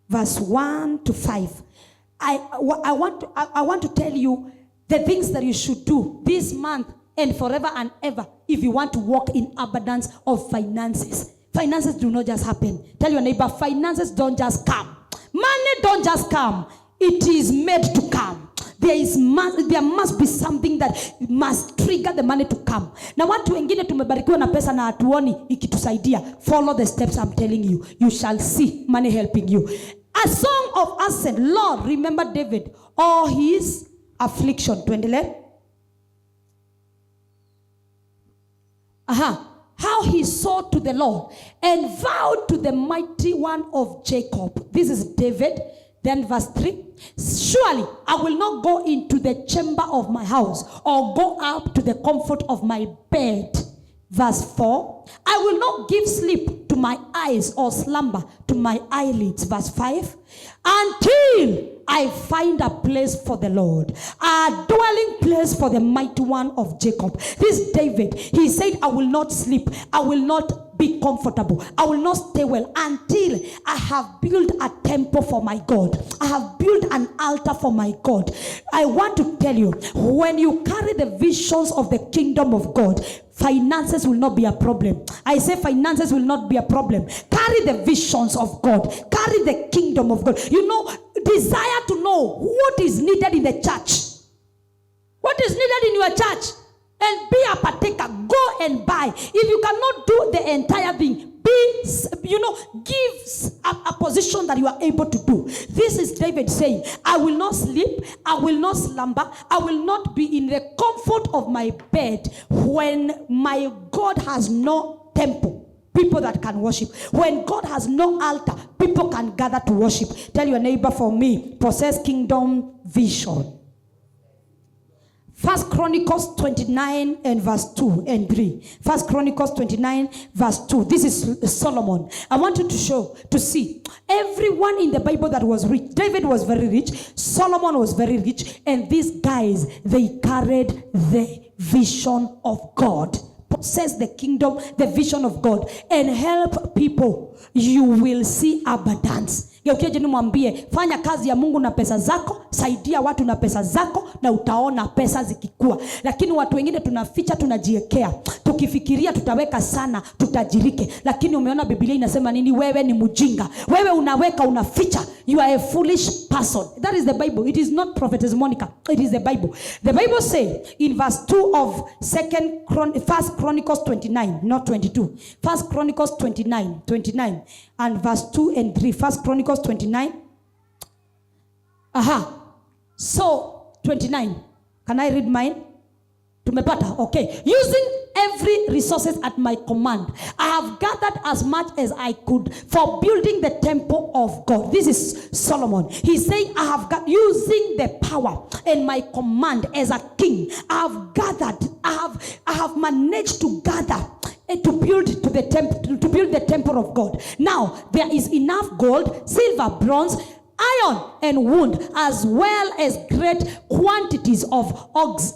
verse 1 to 5. I want to tell you the things that you should do this month and forever and ever if you want to walk in abundance of finances. Finances do not just happen. Tell your neighbor, finances don't just come. Money don't just come. It is made to come. There must be something that must trigger the money to come. Na watu wengine tumebarikiwa na pesa na hatuoni ikitusaidia. Follow the steps I'm telling you. You shall see money helping you. A song of ascent. Lord, remember David, all his affliction. Tuendelee. How he sought to the Lord and vowed to the mighty one of Jacob. This is David. Then verse 3, surely I will not go into the chamber of my house or go up to the comfort of my bed. Verse 4, I will not give sleep to my eyes or slumber to my eyelids. Verse 5, until I find a place for the Lord, a dwelling place for the mighty one of Jacob. This David, he said, I will not sleep. I will not be comfortable. I will not stay well until I have built a temple for my God. I have built an altar for my God. I want to tell you, when you carry the visions of the kingdom of God, finances will not be a problem. I say finances will not be a problem. Carry the visions of God. Carry the kingdom of God. You know, desire to know what is needed in the church. What is needed in your church? And be a partaker. Go and buy. If you cannot do the entire thing, give a position that you are able to do. This is David saying, I will not sleep, I will not slumber, I will not be in the comfort of my bed when my God has no temple, people that can worship. When God has no altar, people can gather to worship. Tell your neighbor, for me, possess kingdom vision. 1 Chronicles 29 and verse 2 and 3. 1 Chronicles 29 verse 2. This is Solomon. I want you to see everyone in the Bible that was rich. David was very rich. Solomon was very rich. And these guys, they carried the vision of God. Possess the kingdom, the vision of God, and help people. You will see abundance. Ukija nimwambie, fanya kazi ya Mungu na pesa zako, saidia watu na pesa zako, na utaona pesa zikikua. Lakini watu wengine tunaficha, tunajiekea. Tukifikiria tutaweka sana, tutajirike. Lakini umeona Biblia inasema nini? Wewe ni mjinga. Wewe unaweka, unaficha. You are a foolish person. That is the Bible. It is not Prophetess Monica. It is the Bible. The Bible says in verse 2 of 1 Chronicles 29, not 22. 1 Chronicles 29 and verse 2 and 3. 1 Chronicles 29. So 29. Can I read mine? Tumepata? Okay. Using every resources at my command, I have gathered as much as I could for building the temple of God. This is Solomon. He's saying, I have got, using the power and my command as a king, I have gathered, I have managed to gather to build the temple of God. Now there is enough gold, silver, bronze, iron, and wood, as well as great quantities of onyx,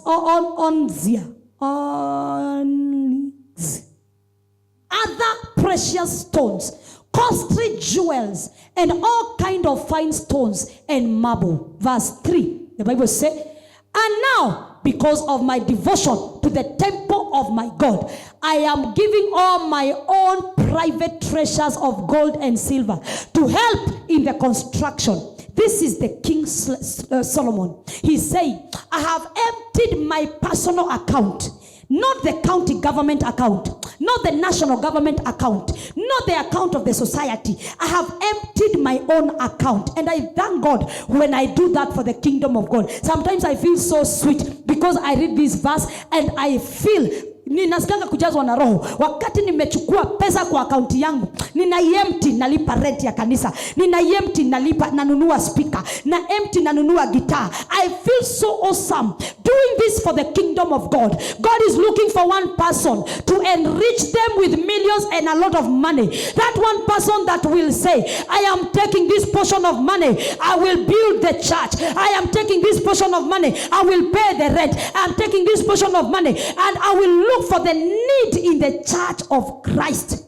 other precious stones, costly jewels, and all kind of fine stones and marble. Verse 3, the Bible says, and now, because of my devotion to the temple of my God, I am giving all my own private treasures of gold and silver to help in the construction. This is the King Solomon. He's saying, I have emptied my personal account, not the county government account, not the national government account, not the account of the society. I have emptied my own account, and I thank God when I do that for the kingdom of God. Sometimes I feel so sweet because I read this verse and I feel ninasikanga kujazwa na roho. Wakati nimechukua pesa kwa akaunti yangu, ninaiempty, nalipa rent ya kanisa, ninaiempty, nalipa, nanunua speaker, na empty, nanunua guitar. I feel so awesome doing this for the kingdom of God. God is looking for one person to enrich them with millions and a lot of money. That one person that will say, I am taking this portion of money, I will build the church. I am taking this portion of money, I will pay the rent. I am taking this portion of money, and I will look for the need in the church of Christ.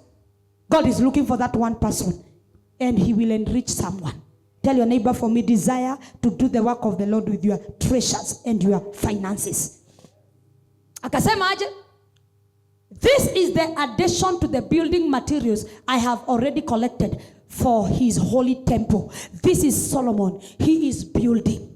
God is looking for that one person, and he will enrich someone. Tell your neighbor, for me, desire to do the work of the Lord with your treasures and your finances. Akasema aje? This is the addition to the building materials I have already collected for his holy temple. This is Solomon. He is building.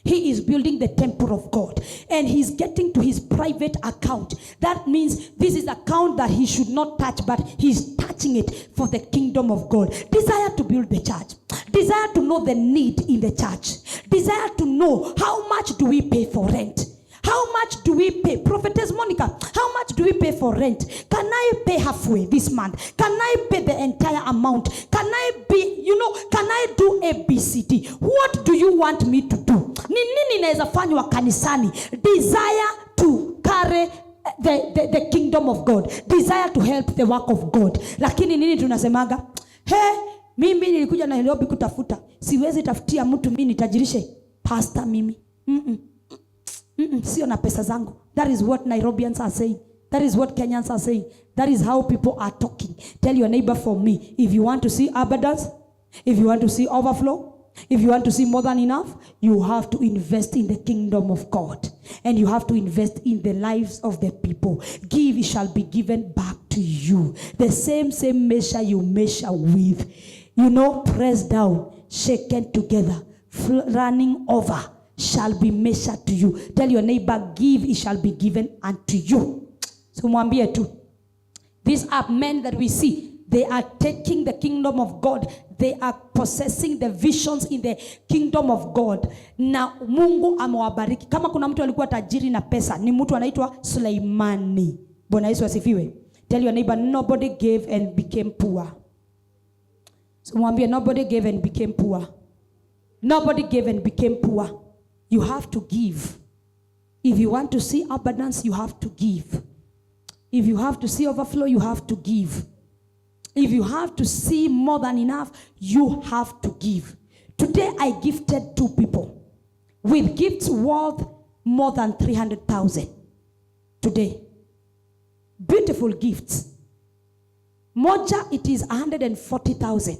He is building the temple of God, and he's getting to his private account. That means this is account that he should not touch, but he's touching it for the kingdom of God. Desire to build the church. Desire to know the need in the church. Desire to know how much do we pay for rent. How much do we pay? Prophetess Monica, how much do we pay for rent? Can I pay halfway this month? Can I pay the entire amount? Can I be, can I do ABCD? What do you want me to do? Ni nini naweza fanywa kanisani? Desire to carry the kingdom of God. Desire to help the work of God. Lakini nini tunasemaga? Mimi nilikuja na Nairobi kutafuta. Siwezi tafutia mtu mimi nitajirishe pastor mimi. Sio na pesa zangu. That is what Nairobians are saying. That is what Kenyans are saying. That is how people are talking. Tell your neighbor, for me, if you want to see abundance, if you want to see overflow, if you want to see more than enough, you have to invest in the kingdom of God. And you have to invest in the lives of the people. Give, it shall be given back to you. The same measure you measure with. Pressed down, shaken together, running over, shall be measured to you. Tell your neighbor, give, it shall be given unto you. So mwambie tu. These are men that we see. They are taking the kingdom of God. They are possessing the visions in the kingdom of God. Na Mungu amewabariki. Kama kuna mtu alikuwa tajiri na pesa, ni mtu anaitwa Suleimani. Bwana Yesu asifiwe. Tell your neighbor, nobody gave and became poor. So mwambie, nobody gave and became poor. Nobody gave and became poor. You have to give. If you want to see abundance, you have to give. If you have to see overflow, you have to give. If you have to see more than enough, you have to give. Today, I gifted 2 people with gifts worth more than 300,000. Today. Beautiful gifts. Moja, it is 140,000.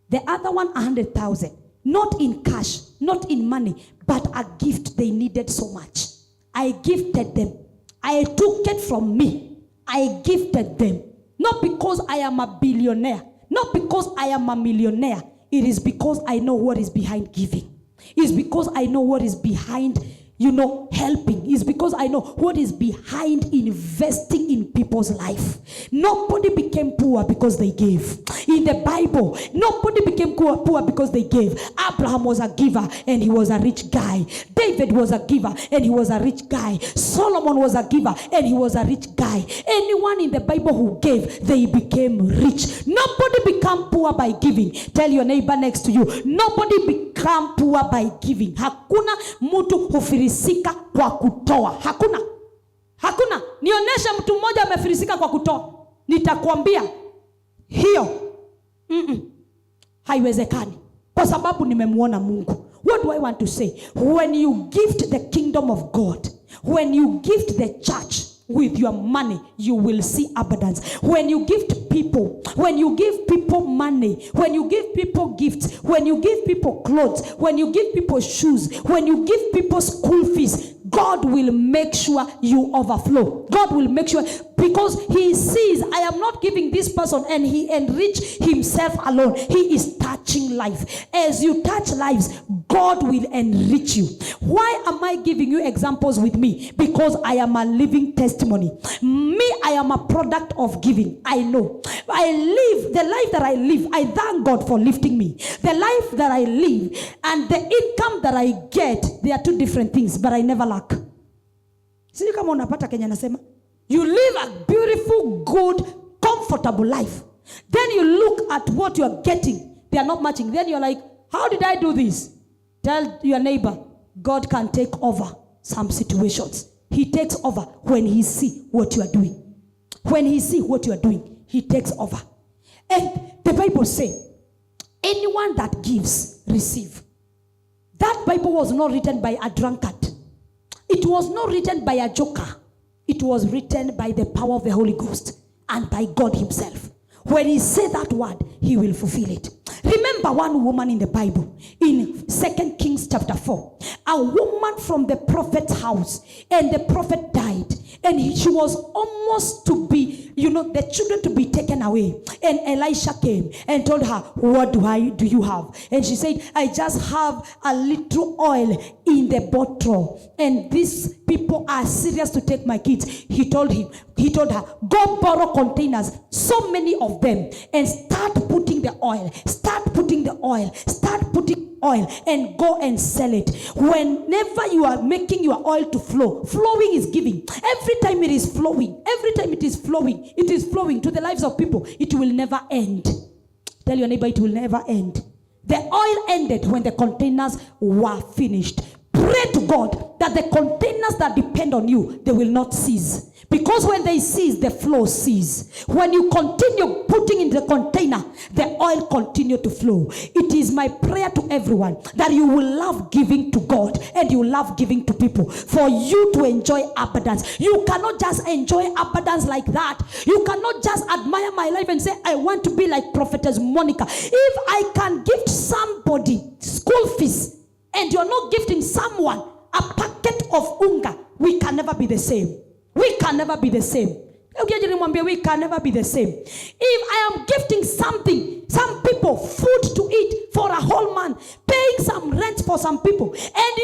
The other one, 100,000. Not in cash, not in money, but a gift they needed so much. I gifted them. I took it from me. I gifted them. Not because I am a billionaire. Not because I am a millionaire. It is because I know what is behind giving. It's because I know what is behind helping is because I know what is behind investing in people's life. Nobody became poor because they gave. In the Bible, nobody became poor because they gave. Abraham was a giver and he was a rich guy. David was a giver and he was a rich guy. Solomon was a giver and he was a rich guy. Anyone in the Bible who gave, they became rich. Nobody became poor by giving. Tell your neighbor next to you, nobody became poor by giving. Hakuna mtu hufirisika kwa kutoa. Hakuna. Nionyeshe mtu mmoja amefirisika kwa kutoa. Nitakwambia hiyo haiwezekani, kwa sababu nimemuona Mungu. What do I want to say? When you gift the kingdom of God, when you gift the church with your money, you will see abundance. When you gift people, when you give people money, when you give people gifts, when you give people clothes, when you give people shoes, when you give people school fees, God will make sure you overflow. God will make sure, because he sees I am not giving this person and he enrich himself alone. He is touching life. As you touch lives, God will enrich you. Why am I giving you examples with me? Because I am a living testimony. Me, I am a product of giving. I know. I live the life that I live. I thank God for lifting me. The life that I live and the income that I get, they are two different things, but I never lack. Sisi kama unapata Kenya nasema, you live a beautiful, good, comfortable life. Then you look at what you are getting. They are not matching. Then you're like, how did I do this? Tell your neighbor, God can take over some situations. He takes over when he see what you are doing. When he see what you are doing, he takes over. And the Bible says, anyone that gives, receive. That Bible was not written by a drunkard. It was not written by a joker. It was written by the power of the Holy Ghost and by God himself. When he said that word, he will fulfill it. Remember one woman in the Bible, in 2 Kings chapter 4. A woman from the prophet's house, and the prophet died. And she was almost to be, the children to be taken away. And Elisha came and told her, what do you have? And she said, I just have a little oil in the bottle. And these people are serious to take my kids. He told her, go borrow containers, so many of them, and start putting the oil. Start putting oil and go and sell it. Whenever you are making your oil to flow, flowing is giving. Every time it is flowing, it is flowing to the lives of people. It will never end. Tell your neighbor, it will never end. The oil ended when the containers were finished. Pray to God that the containers that depend on you, they will not cease. Because when they cease, the flow cease. When you continue putting in the container, the oil continue to flow. It is my prayer to everyone that you will love giving to God and you love giving to people for you to enjoy abundance. You cannot just enjoy abundance like that. You cannot just admire my life and say, I want to be like Prophetess Monica. If I can gift somebody school fees and you're not gifting someone a packet of unga, we can never be the same. We can never be the same. We can never be the same. If I am gifting some people food to eat for a whole month, paying some rent for some people, and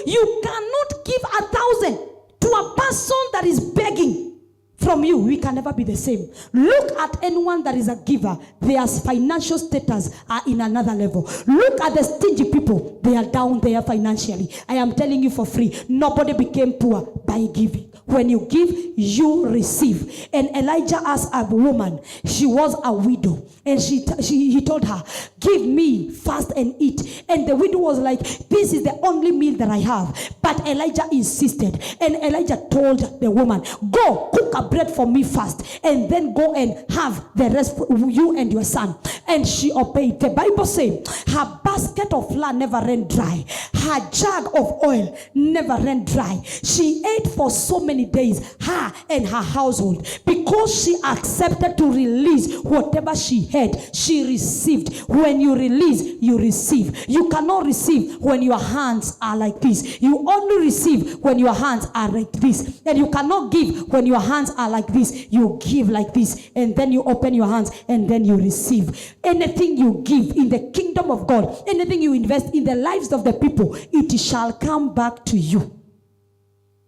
you cannot give 1,000 to a person that is begging from you, we can never be the same. Look at anyone that is a giver. Their financial status are in another level. Look at the stingy people. They are down there financially. I am telling you for free. Nobody became poor by giving. When you give, you receive. And Elijah asked a woman, she was a widow, and he told her, give me, fast and eat. And the widow was like, this is the only meal that I have. But Elijah insisted, and Elijah told the woman, go cook a bread for me first, and then go and have the rest for you and your son. And she obeyed. The Bible says her basket of flour never ran dry. Her jug of oil never ran dry. She ate for so many days, her and her household, because she accepted to release whatever she had. She received. When you release, you receive. You cannot receive when your hands are like this. You only receive when your hands are like this. And you cannot give when your hands are like this. You give like this, and then you open your hands, and then you receive. Anything you give in the kingdom of God, anything you invest in the lives of the people, it shall come back to you.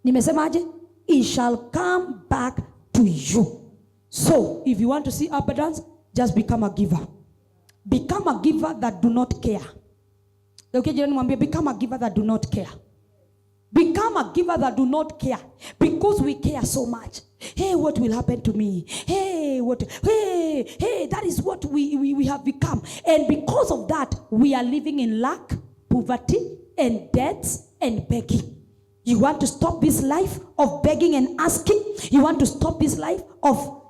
Nimesemaje? It shall come back to you. So, if you want to see abundance, just become a giver. Become a giver that do not care. Okay, jirani mwambie, become a giver that do not care. Become a giver that do not care. Because we care so much. Hey, what will happen to me? Hey, that is what we have become. And because of that, we are living in lack, poverty, and debts, and begging. You want to stop this life of begging and asking? You want to stop this life of,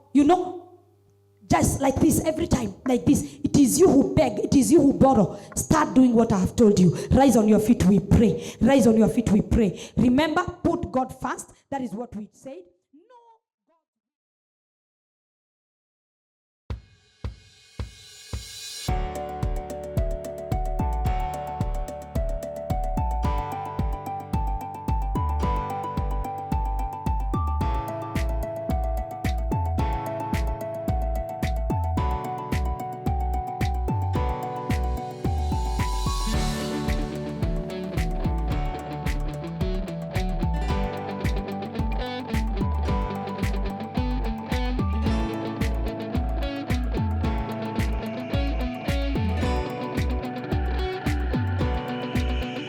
just like this every time, like this. It is you who beg, it is you who borrow. Start doing what I have told you. Rise on your feet, we pray. Rise on your feet, we pray. Remember, put God first. That is what we said.